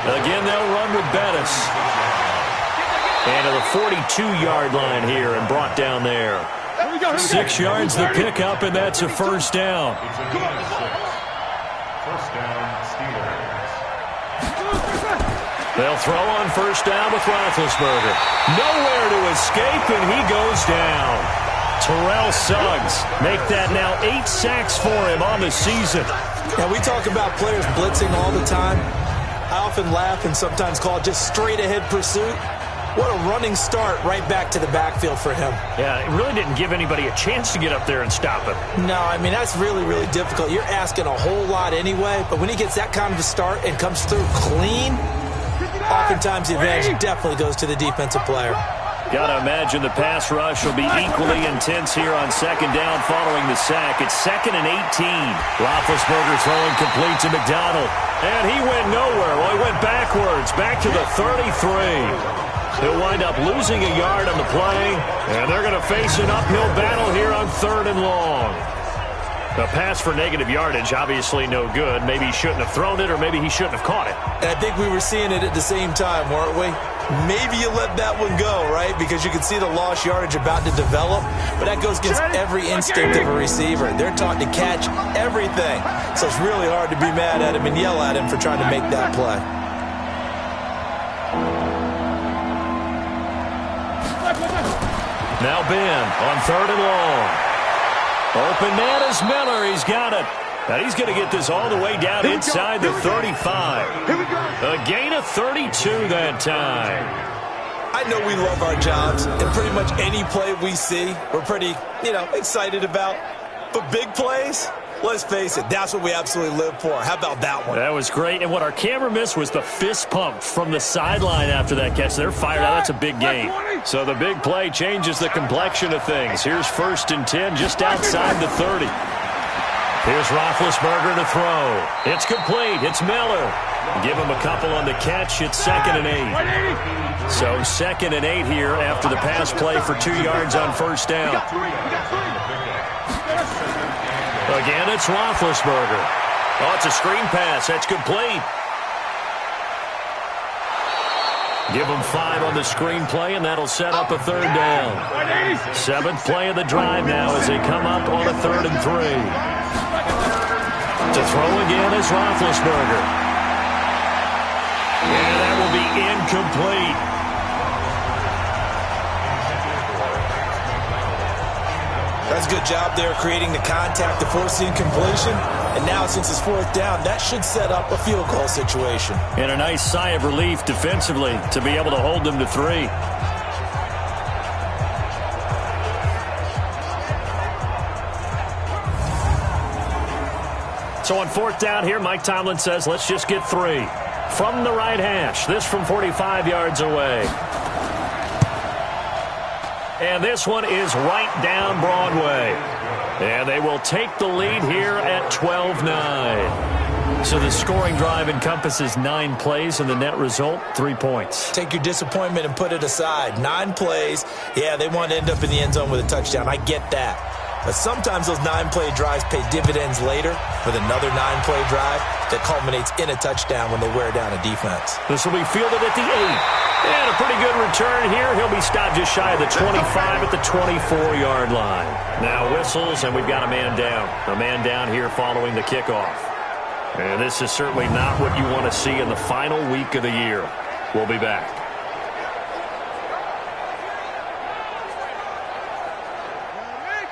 Again, they'll run with Bettis. And to the 42-yard line here and brought down there. 6 yards the pickup, and that's a first down. First down, Steelers. They'll throw on first down with Roethlisberger. Nowhere to escape, and he goes down. Terrell Suggs make that now 8 sacks for him on the season. Now, we talk about players blitzing all the time. I often laugh and sometimes call it just straight-ahead pursuit. What a running start right back to the backfield for him. Yeah, it really didn't give anybody a chance to get up there and stop him. No, I mean, that's really, really difficult. You're asking a whole lot anyway, but when he gets that kind of a start and comes through clean, oftentimes the advantage definitely goes to the defensive player. Got to imagine the pass rush will be equally intense here on 2nd down following the sack. It's 2nd and 18. Roethlisberger throwing complete to McDonald. And he went nowhere. Well, he went backwards, back to the 33. He'll wind up losing a yard on the play, and they're going to face an uphill battle here on 3rd and long. A pass for negative yardage, obviously no good. Maybe he shouldn't have thrown it, or maybe he shouldn't have caught it. And I think we were seeing it at the same time, weren't we? Maybe you let that one go, right? Because you can see the lost yardage about to develop, but that goes against every instinct of a receiver. They're taught to catch everything. So it's really hard to be mad at him and yell at him for trying to make that play. Now Ben on 3rd and long. Open man is Miller. He's got it. And he's going to get this all the way down inside the 35. A gain of 32 that time. I know we love our jobs, and pretty much any play we see, we're pretty, excited about. But big plays, let's face it, that's what we absolutely live for. How about that one? That was great. And what our camera missed was the fist pump from the sideline after that catch. They're fired out. That's a big gain. So the big play changes the complexion of things. Here's 1st and 10 just outside the 30. Here's Roethlisberger to throw. It's complete. It's Miller. Give him a couple on the catch. It's 2nd and 8. So 2nd and 8 here after the pass play for 2 yards on first down. Again, it's Roethlisberger. Oh, it's a screen pass. That's complete. Give them 5 on the screen play, and that'll set up a 3rd down. 7th play of the drive now as they come up on a 3rd and 3. To throw again is Roethlisberger. And that will be incomplete. That's a good job there creating the contact to force the incompletion. And now since it's 4th down, that should set up a field goal situation. And a nice sigh of relief defensively to be able to hold them to 3. So on 4th down here, Mike Tomlin says, let's just get 3. From the right hash, this from 45 yards away. And this one is right down Broadway. And they will take the lead here at 12-9. So the scoring drive encompasses 9 plays, and the net result, 3 points. Take your disappointment and put it aside. 9 plays. Yeah, they want to end up in the end zone with a touchdown. I get that. But sometimes those 9-play drives pay dividends later with another 9-play drive that culminates in a touchdown when they wear down a defense. This will be fielded at the 8. And a pretty good return here. He'll be stopped just shy of the 25 at the 24-yard line. Now whistles, and we've got a man down. A man down here following the kickoff. And this is certainly not what you want to see in the final week of the year. We'll be back.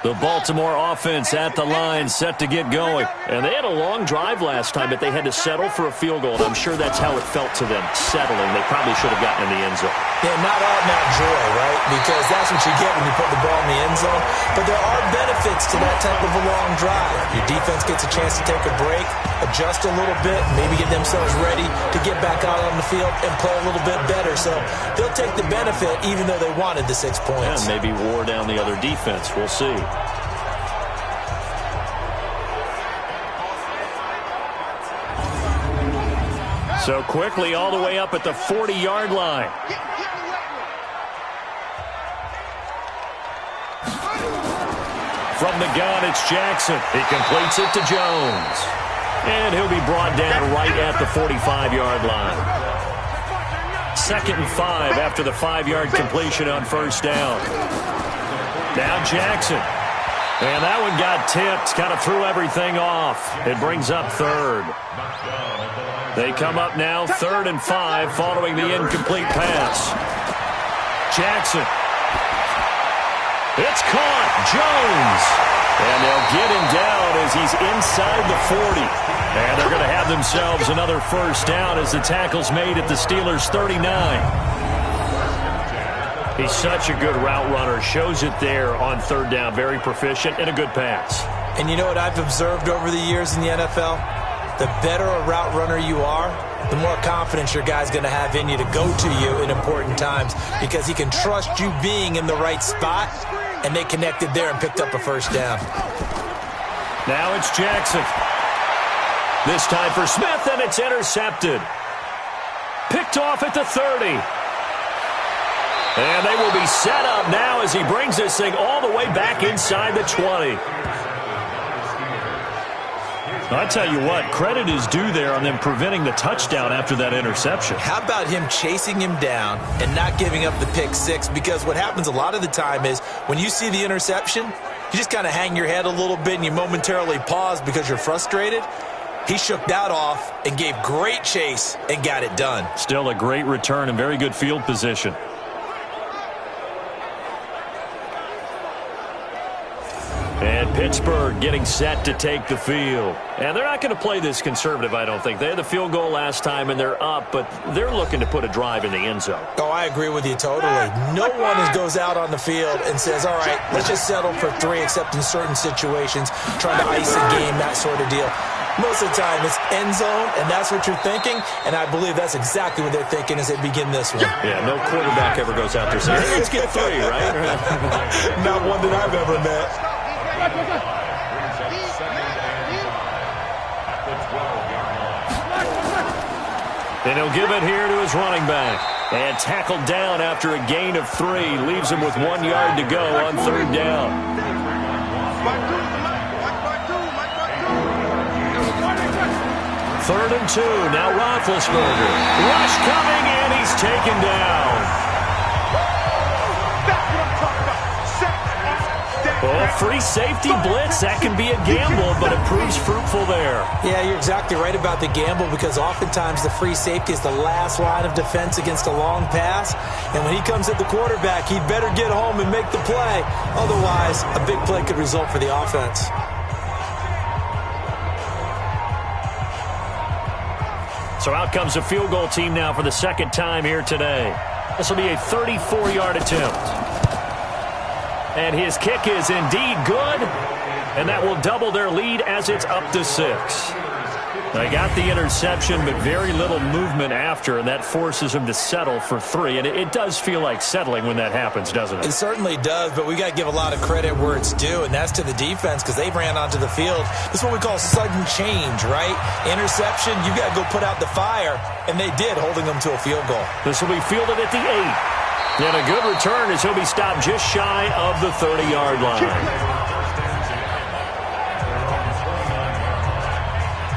The Baltimore offense at the line, set to get going. And they had a long drive last time, but they had to settle for a field goal. And I'm sure that's how it felt to them, settling. They probably should have gotten in the end zone. Yeah, not all that joy, right? Because that's what you get when you put the ball in the end zone. But there are benefits to that type of a long drive. Your defense gets a chance to take a break, adjust a little bit, maybe get themselves ready to get back out on the field and play a little bit better. So they'll take the benefit even though they wanted the 6 points. And maybe wore down the other defense. We'll see. So quickly all the way up at the 40-yard line. From the gun, it's Jackson. He completes it to Jones. And he'll be brought down right at the 45-yard line. 2nd and 5 after the 5-yard completion on first down. Now Jackson. And that one got tipped, kind of threw everything off. It brings up 3rd. They come up now 3rd and 5 following the incomplete pass. Jackson. It's caught. Jones. And they'll get him down as he's inside the 40. And they're going to have themselves another first down as the tackle's made at the Steelers' 39. He's such a good route runner. Shows it there on 3rd down. Very proficient and a good pass. And you know what I've observed over the years in the NFL? The better a route runner you are, the more confidence your guy's going to have in you to go to you in important times because he can trust you being in the right spot, and they connected there and picked up a first down. Now it's Jackson. This time for Smith, and it's intercepted. Picked off at the 30. And they will be set up now as he brings this thing all the way back inside the 20. I tell you what, credit is due there on them preventing the touchdown after that interception. How about him chasing him down and not giving up the pick six? Because what happens a lot of the time is when you see the interception, you just kind of hang your head a little bit and you momentarily pause because you're frustrated. He shook that off and gave great chase and got it done. Still a great return and very good field position. And Pittsburgh getting set to take the field. And they're not going to play this conservative, I don't think. They had the field goal last time, and they're up, but they're looking to put a drive in the end zone. Oh, I agree with you totally. No one goes out on the field and says, all right, let's just settle for 3, except in certain situations, trying to ice a game, that sort of deal. Most of the time, it's end zone, and that's what you're thinking, and I believe that's exactly what they're thinking as they begin this one. Yeah, no quarterback ever goes out there saying, hey, let's get 3, right? Not one that I've ever met. And he'll give it here to his running back. And tackled down after a gain of 3. Leaves him with 1 yard to go on 3rd down. 3rd and 2. Now Roethlisberger. Rush coming, and he's taken down. Oh, free safety blitz. That can be a gamble, but it proves fruitful there. Yeah, you're exactly right about the gamble because oftentimes the free safety is the last line of defense against a long pass. And when he comes at the quarterback, he'd better get home and make the play. Otherwise, a big play could result for the offense. So out comes the field goal team now for the 2nd time here today. This will be a 34-yard attempt. And his kick is indeed good, and that will double their lead as it's up to 6. They got the interception, but very little movement after, and that forces him to settle for 3. And it does feel like settling when that happens, doesn't it? It certainly does, but we got to give a lot of credit where it's due, and that's to the defense because they ran onto the field. This is what we call sudden change, right? Interception, you got to go put out the fire, and they did, holding them to a field goal. This will be fielded at the 8. And a good return as he'll be stopped just shy of the 30-yard line.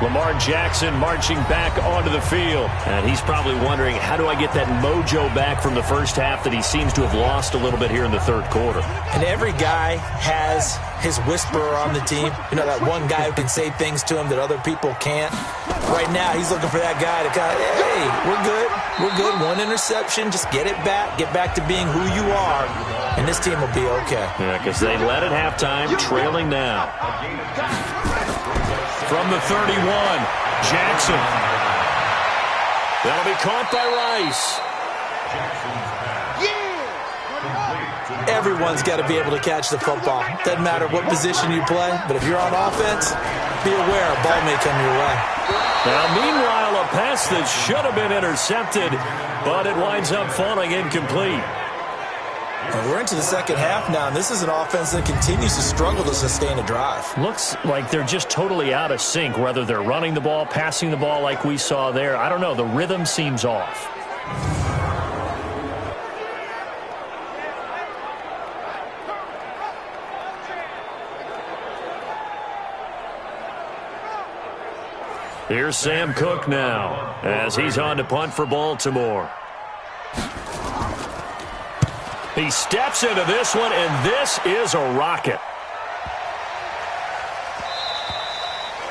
Lamar Jackson marching back onto the field. And he's probably wondering, how do I get that mojo back from the first half that he seems to have lost a little bit here in the 3rd quarter? And every guy has his whisperer on the team. You know, that one guy who can say things to him that other people can't. Right now, he's looking for that guy to kind of, hey, we're good. We're good. 1 interception. Just get it back. Get back to being who you are. And this team will be okay. Yeah, because they led at halftime, trailing now. From the 31, Jackson. That'll be caught by Rice. Everyone's got to be able to catch the football. Doesn't matter what position you play, but if you're on offense, be aware a ball may come your way. Now, meanwhile, a pass that should have been intercepted, but it winds up falling incomplete. And we're into the second half now, and this is an offense that continues to struggle to sustain a drive. Looks like they're just totally out of sync, whether they're running the ball, passing the ball like we saw there. I don't know. The rhythm seems off. Here's Sam Cook now as he's on to punt for Baltimore. He steps into this one, and this is a rocket.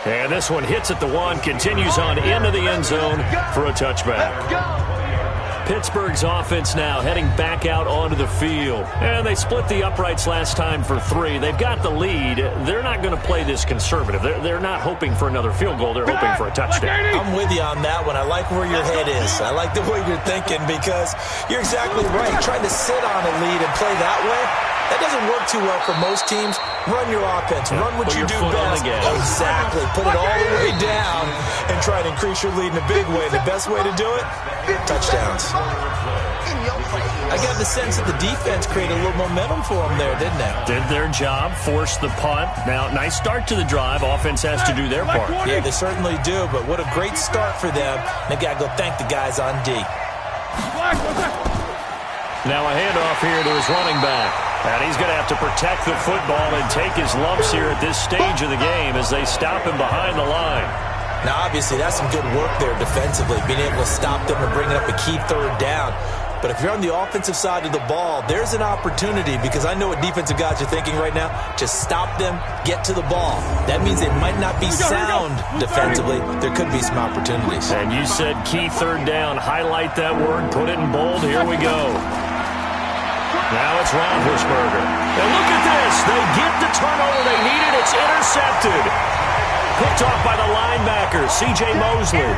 And this one hits at the 1, continues on into the end zone for a touchback. Pittsburgh's offense now heading back out onto the field. And they split the uprights last time for 3. They've got the lead. They're not going to play this conservative. They're not hoping for another field goal. They're hoping for a touchdown. I'm with you on that one. I like where your head is. I like the way you're thinking because you're exactly right. Trying to sit on a lead and play that way, that doesn't work too well for most teams. Run your offense. Run what you do best. Exactly. Put it all the way down and try to increase your lead in a big way. The best way to do it, touchdowns. I got the sense that the defense created a little momentum for them there, didn't they? Did their job, forced the punt. Now, nice start to the drive. Offense has to do their part. Yeah, they certainly do, but what a great start for them. They got to go thank the guys on D. Now a handoff here to his running back. And he's going to have to protect the football and take his lumps here at this stage of the game as they stop him behind the line. Now, obviously, that's some good work there defensively, being able to stop them and bringing up a key third down. But if you're on the offensive side of the ball, there's an opportunity because I know what defensive guys are thinking right now. Just stop them, get to the ball. That means they might not be sound defensively. There could be some opportunities. And you said key third down. Highlight that word. Put it in bold. Here we go. Now it's Roethlisberger. And look at this. They get the turnover they needed. It's intercepted. Picked off by the linebacker, C.J. Mosley.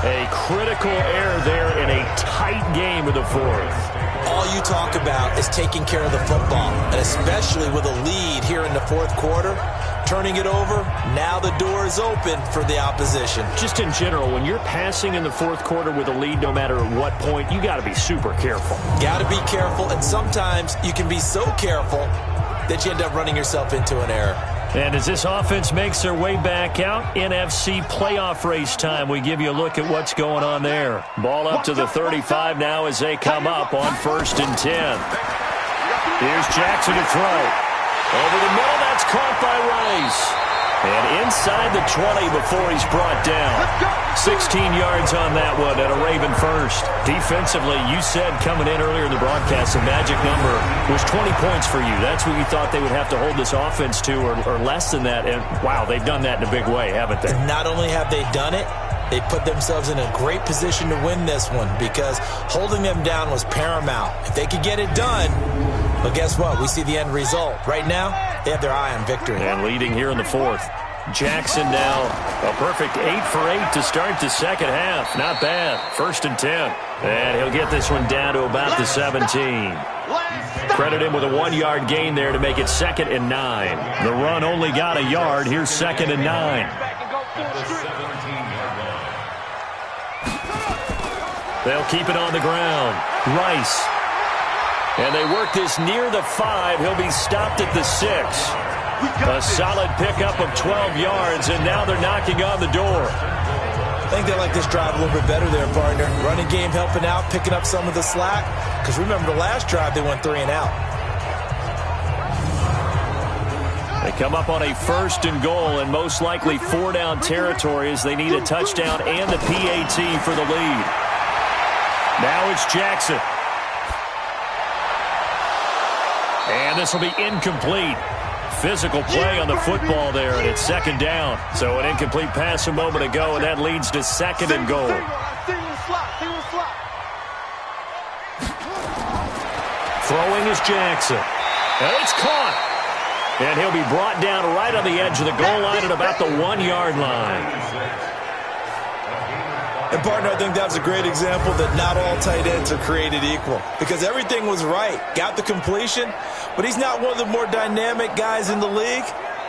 A critical error there in a tight game of the 4th. All you talk about is taking care of the football, and especially with a lead here in the 4th quarter, turning it over, now the door is open for the opposition. Just in general, when you're passing in the 4th quarter with a lead, no matter at what point, you got to be super careful. Got to be careful, and sometimes you can be so careful that you end up running yourself into an error. And as this offense makes their way back out, NFC playoff race time, we give you a look at what's going on there. Ball up to the 35 now as they come up on 1st and 10. Here's Jackson to throw. Over the middle, that's caught by Rice. And inside the 20 before he's brought down. 16 yards on that one and a Raven first. Defensively, you said coming in earlier in the broadcast, the magic number was 20 points for you. That's what you thought they would have to hold this offense to or less than that. And, wow, they've done that in a big way, haven't they? Not only have they done it, they put themselves in a great position to win this one because holding them down was paramount. If they could get it done, well, guess what? We see the end result. Right now, they have their eye on victory. And leading here in the 4th. Jackson now a perfect 8 for 8 to start the second half. Not bad. 1st and 10. And he'll get this one down to about the 17. Credit him with a 1-yard gain there to make it 2nd and 9. The run only got a yard. Here's 2nd and 9. They'll keep it on the ground. Rice. And they work this near the 5. He'll be stopped at the 6. A solid pickup of 12 yards, and now they're knocking on the door. I think they like this drive a little bit better there, partner. Running game helping out, picking up some of the slack. Because remember, the last drive, they went 3 and out. They come up on a 1st and goal, and most likely 4-down territory as they need a touchdown and a PAT for the lead. Now it's Jackson. And this will be incomplete. Physical play on the football there, and it's 2nd down. So an incomplete pass a moment ago, and that leads to 2nd and goal. Throwing is Jackson. And it's caught. And he'll be brought down right on the edge of the goal line at about the 1-yard line. And, partner, I think that's a great example that not all tight ends are created equal. Because everything was right. Got the completion, but he's not one of the more dynamic guys in the league.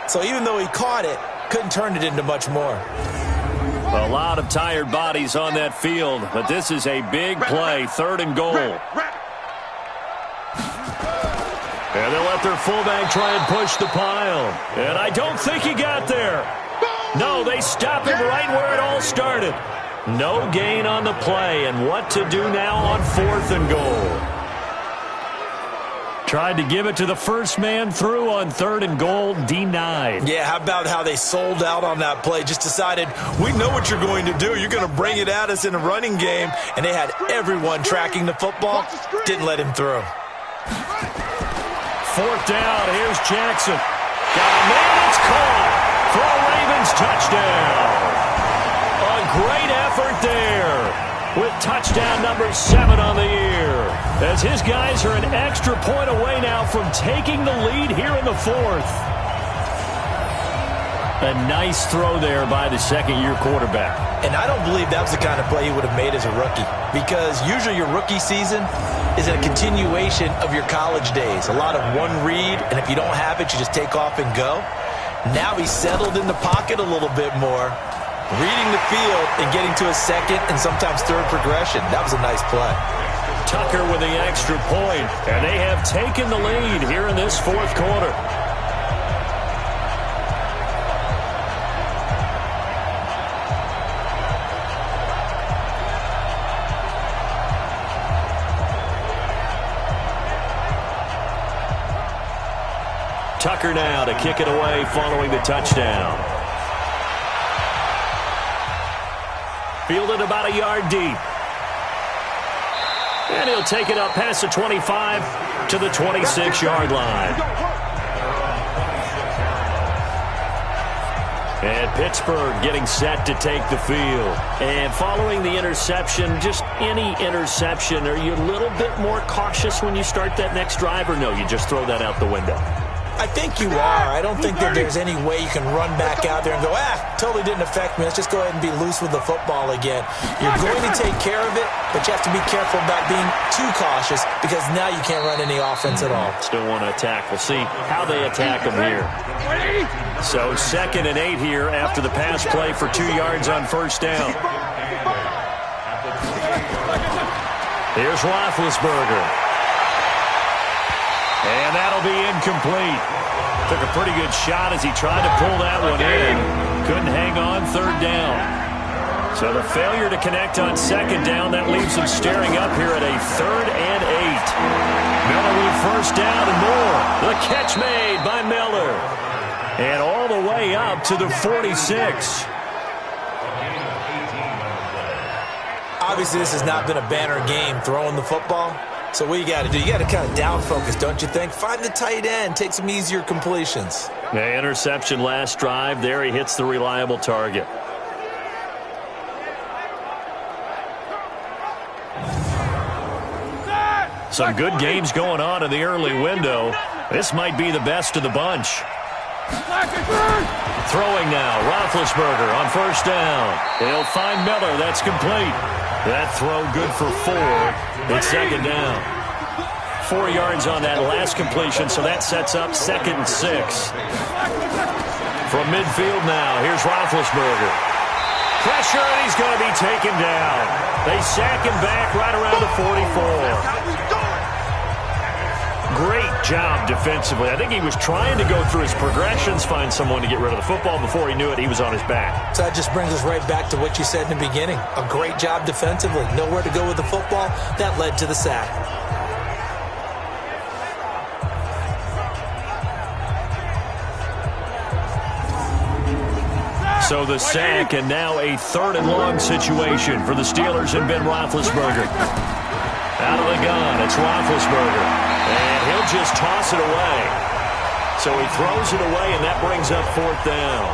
So even though he caught it, couldn't turn it into much more. A lot of tired bodies on that field, but this is a big play, 3rd and goal. And they'll let their fullback try and push the pile. And I don't think he got there. No, they stop him right where it all started. No gain on the play, and what to do now on 4th and goal. Tried to give it to the first man through on 3rd and goal, denied. Yeah, how about how they sold out on that play? Just decided, we know what you're going to do. You're going to bring it at us in a running game. And they had everyone tracking the football. Didn't let him through. 4th down, here's Jackson. Got a man, it's caught for a Ravens touchdown. A great effort there with touchdown number 7 on the year. As his guys are an extra point away now from taking the lead here in the 4th. A nice throw there by the second-year quarterback. And I don't believe that was the kind of play he would have made as a rookie. Because usually your rookie season is a continuation of your college days. A lot of one read, and if you don't have it, you just take off and go. Now he's settled in the pocket a little bit more, reading the field and getting to a second and sometimes third progression. That was a nice play. Tucker with the extra point, and they have taken the lead here in this 4th quarter. Tucker now to kick it away following the touchdown. Fielded about a yard deep. And he'll take it up past the 25 to the 26-yard line. And Pittsburgh getting set to take the field. And following the interception, just any interception, are you a little bit more cautious when you start that next drive, or no, you just throw that out the window? I think you are. I don't think that there's any way you can run back out there and go, totally didn't affect me. Let's just go ahead and be loose with the football again. You're going to take care of it, but you have to be careful about being too cautious because now you can't run any offense at all. Still want to attack. We'll see how they attack them here. So 2nd and 8 here after the pass play for 2 yards on 1st down. Here's Roethlisberger. And that'll be incomplete. Took a pretty good shot as he tried to pull that one in. Couldn't hang on 3rd down. So the failure to connect on 2nd down, that leaves him staring up here at a 3rd and 8. Miller with 1st down and more. The catch made by Miller. And all the way up to the 46. Obviously, this has not been a banner game throwing the football. So what you got to do, you got to kind of down focus, don't you think? Find the tight end, take some easier completions. The interception last drive. There he hits the reliable target. Some good games going on in the early window. This might be the best of the bunch. Throwing now, Roethlisberger on 1st down. He'll find Miller. That's complete. That throw good for 4. It's 2nd down. 4 yards on that last completion, so that sets up 2nd and 6. From midfield now, here's Roethlisberger. Pressure, and he's going to be taken down. They sack him back right around the 44. Great job defensively. I think he was trying to go through his progressions, find someone to get rid of the football. Before he knew it, he was on his back. So that just brings us right back to what you said in the beginning. A great job defensively. Nowhere to go with the football. That led to the sack. So the sack, and now a 3rd and long situation for the Steelers and Ben Roethlisberger. Out of the gun, it's Roethlisberger. And he'll just toss it away. So he throws it away, and that brings up 4th down.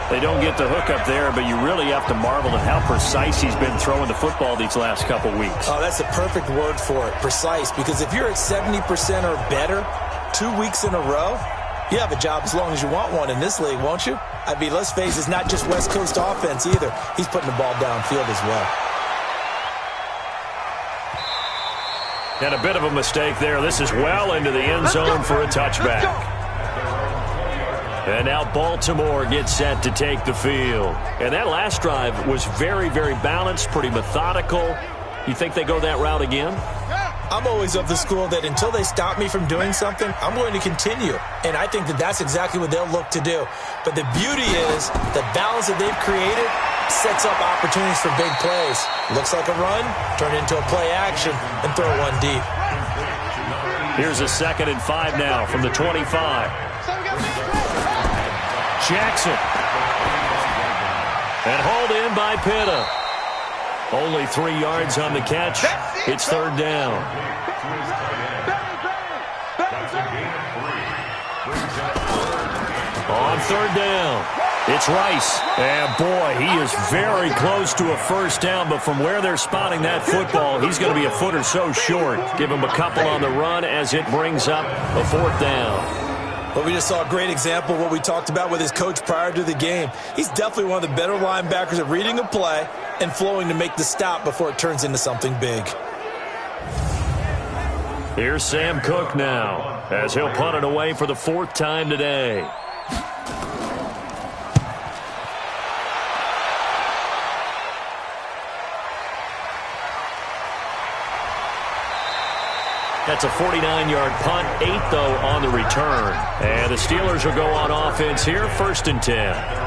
They don't get the hook up there, but you really have to marvel at how precise he's been throwing the football these last couple weeks. Oh, that's the perfect word for it, precise. Because if you're at 70% or better 2 weeks in a row, you have a job as long as you want one in this league, won't you? I mean, let's face it, it's not just West Coast offense either. He's putting the ball downfield as well. And a bit of a mistake there. This is well into the end zone for a touchback. And now Baltimore gets set to take the field. And that last drive was very, very balanced, pretty methodical. You think they go that route again? I'm always of the school that until they stop me from doing something, I'm going to continue. And I think that that's exactly what they'll look to do. But the beauty is the balance that they've created sets up opportunities for big plays. Looks like a run, turn it into a play action, and throw one deep. Here's a 2nd and 5 now from the 25. Jackson. And hauled in by Pitta. Only 3 yards on the catch. It's 3rd down. On 3rd down, it's Rice. And boy, he is very close to a 1st down, but from where they're spotting that football, he's going to be a foot or so short. Give him a couple on the run as it brings up a 4th down. Well, we just saw a great example of what we talked about with his coach prior to the game. He's definitely one of the better linebackers at reading a play and flowing to make the stop before it turns into something big. Here's Sam Cook now as he'll punt it away for the 4th time today. That's a 49-yard punt, 8 though on the return. And the Steelers will go on offense here, 1st and 10.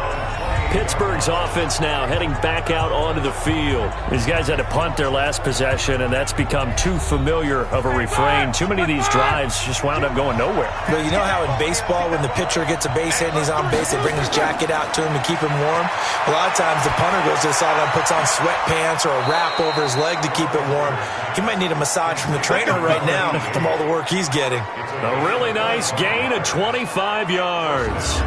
Pittsburgh's offense now heading back out onto the field. These guys had to punt their last possession, and that's become too familiar of a refrain. Too many of these drives just wound up going nowhere. But you know how in baseball, when the pitcher gets a base hit and he's on base, they bring his jacket out to him to keep him warm? A lot of times the punter goes to the sideline, puts on sweatpants or a wrap over his leg to keep it warm. He might need a massage from the trainer right now from all the work he's getting. A really nice gain of 25 yards.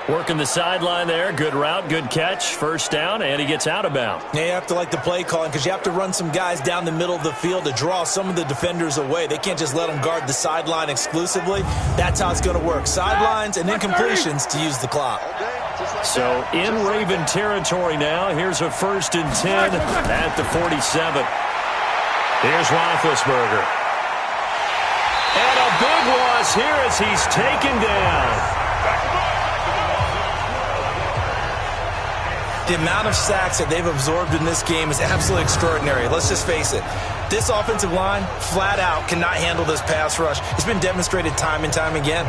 Working the sideline there. Good route, good catch. 1st down, and he gets out of bounds. Yeah, you have to like the play calling because you have to run some guys down the middle of the field to draw some of the defenders away. They can't just let them guard the sideline exclusively. That's how it's going to work. Sidelines and incompletions to use the clock. So in Raven territory now. Here's a 1st and 10 at the 47. Here's Roethlisberger. And a big loss here as he's taken down. The amount of sacks that they've absorbed in this game is absolutely extraordinary. Let's just face it. This offensive line, flat out, cannot handle this pass rush. It's been demonstrated time and time again.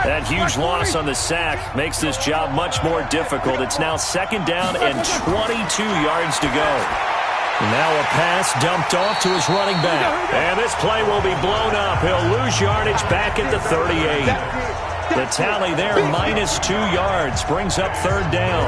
That huge loss on the sack makes this job much more difficult. It's now 2nd down and 22 yards to go. Now a pass dumped off to his running back. And this play will be blown up. He'll lose yardage back at the 38. The tally there, -2 yards, brings up 3rd down.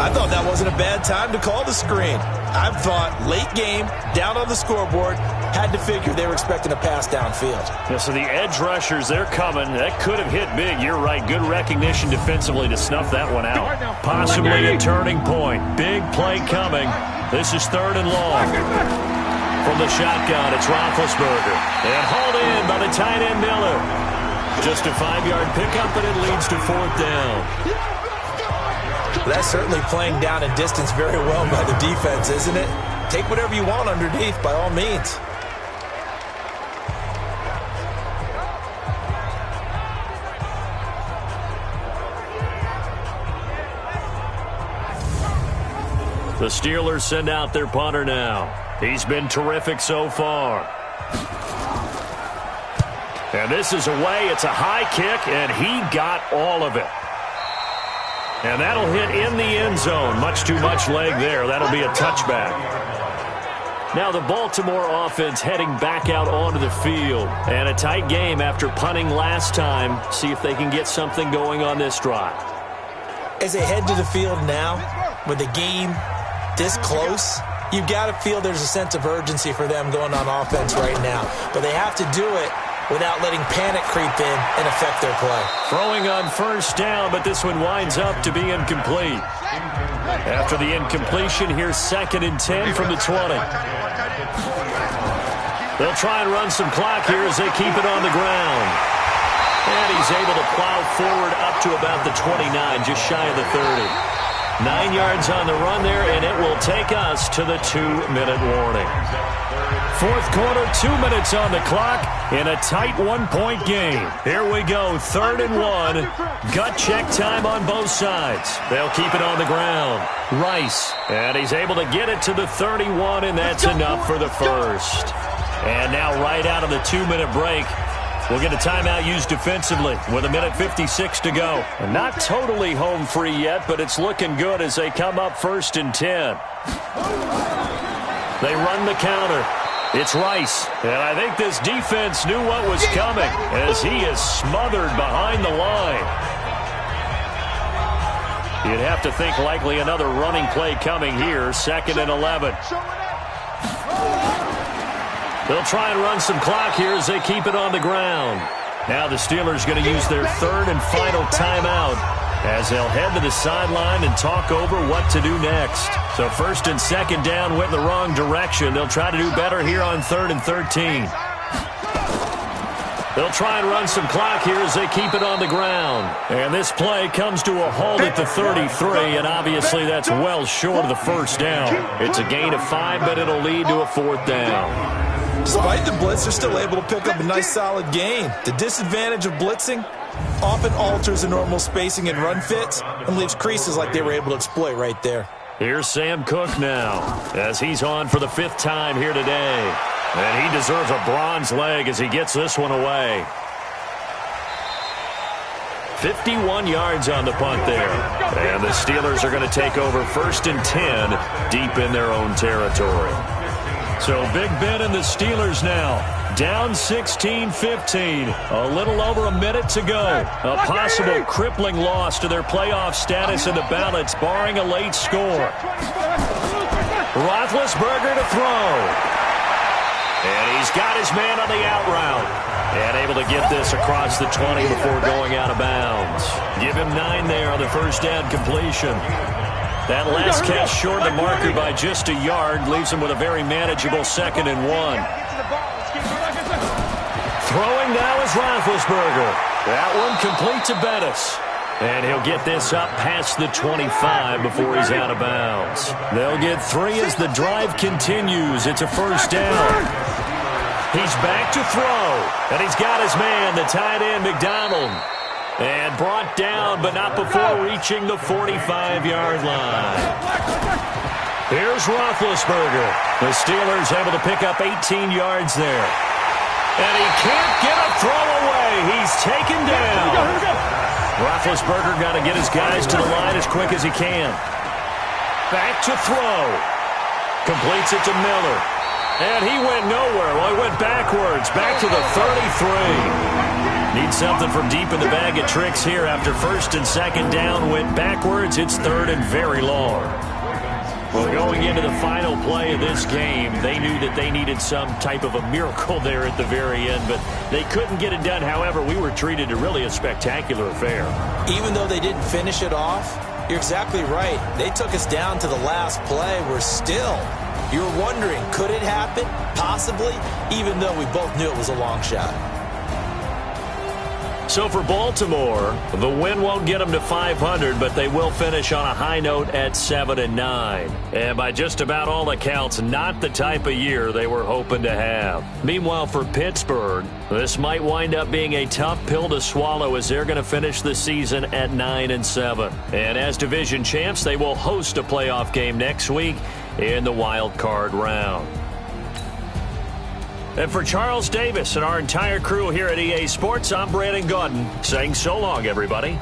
I thought that wasn't a bad time to call the screen. I thought late game, down on the scoreboard, had to figure they were expecting a pass downfield. Yeah, so the edge rushers, they're coming. That could have hit big. You're right. Good recognition defensively to snuff that one out. Possibly a turning point. Big play coming. This is 3rd and long. From the shotgun, it's Roethlisberger. And hauled in by the tight end Miller. Just a 5-yard pickup, but it leads to 4th down. That's certainly playing down and distance very well by the defense, isn't it? Take whatever you want underneath, by all means. The Steelers send out their punter now. He's been terrific so far. And this is away. It's a high kick, and he got all of it. And that'll hit in the end zone. Much too much leg there. That'll be a touchback. Now the Baltimore offense heading back out onto the field. And a tight game after punting last time. See if they can get something going on this drive. As they head to the field now, with the game this close, you've got to feel there's a sense of urgency for them going on offense right now. But they have to do it without letting panic creep in and affect their play. Throwing on 1st down, but this one winds up to be incomplete. After the incompletion, here's 2nd and 10 from the 20. They'll try and run some clock here as they keep it on the ground. And he's able to plow forward up to about the 29, just shy of the 30. 9 yards on the run there, and it will take us to the 2-minute warning. Fourth quarter, 2 minutes on the clock in a tight 1-point game. Here we go, 3rd and 1. Gut check time on both sides. They'll keep it on the ground. Rice, and he's able to get it to the 31, and that's enough for the first. And now right out of the 2-minute break, we'll get a timeout used defensively with 1:56 to go. And not totally home free yet, but it's looking good as they come up 1st and 10. They run the counter. It's Rice, and I think this defense knew what was coming as he is smothered behind the line. You'd have to think likely another running play coming here, 2nd and 11. They'll try and run some clock here as they keep it on the ground. Now the Steelers going to use their 3rd and final timeout as they'll head to the sideline and talk over what to do next. So 1st and 2nd down went in the wrong direction. They'll try to do better here on 3rd and 13. They'll try and run some clock here as they keep it on the ground. And this play comes to a halt at the 33, and obviously that's well short of the first down. It's a gain of 5, but it'll lead to a 4th down. Despite the blitz, they're still able to pick up a nice solid gain. The disadvantage of blitzing often alters the normal spacing and run fits and leaves creases like they were able to exploit right there. Here's Sam Cook now as he's on for the 5th time here today. And he deserves a bronze leg as he gets this one away. 51 yards on the punt there. And the Steelers are going to take over 1st and 10 deep in their own territory. So Big Ben and the Steelers now down 16-15. A little over a minute to go. A possible crippling loss to their playoff status in the ballots, barring a late score. Roethlisberger to throw. And he's got his man on the out route. And able to get this across the 20 before going out of bounds. Give him 9 there on the first down completion. That last catch short the marker by just a yard leaves him with a very manageable 2nd and 1. Throwing now is Roethlisberger. That one complete to Bettis. And he'll get this up past the 25 before he's out of bounds. They'll get 3 as the drive continues. It's a 1st down. He's back to throw. And he's got his man, the tight end, McDonald. And brought down, but not before reaching the 45-yard line. Here's Roethlisberger. The Steelers able to pick up 18 yards there. And he can't get a throw away. He's taken down. Roethlisberger got to get his guys to the line as quick as he can. Back to throw. Completes it to Miller. And he went nowhere. Well, he went backwards. Back to the 33. Need something from deep in the bag of tricks here after 1st and 2nd down. Went backwards. It's 3rd and very long. Well, going into the final play of this game, they knew that they needed some type of a miracle there at the very end, but they couldn't get it done. However, we were treated to really a spectacular affair. Even though they didn't finish it off, you're exactly right. They took us down to the last play. We're still, you're wondering, could it happen? Possibly, even though we both knew it was a long shot. So for Baltimore, the win won't get them to 500, but they will finish on a high note at 7-9. And by just about all accounts, not the type of year they were hoping to have. Meanwhile, for Pittsburgh, this might wind up being a tough pill to swallow as they're going to finish the season at 9-7. And as division champs, they will host a playoff game next week in the wild card round. And for Charles Davis and our entire crew here at EA Sports, I'm Brandon Gaudin saying so long, everybody.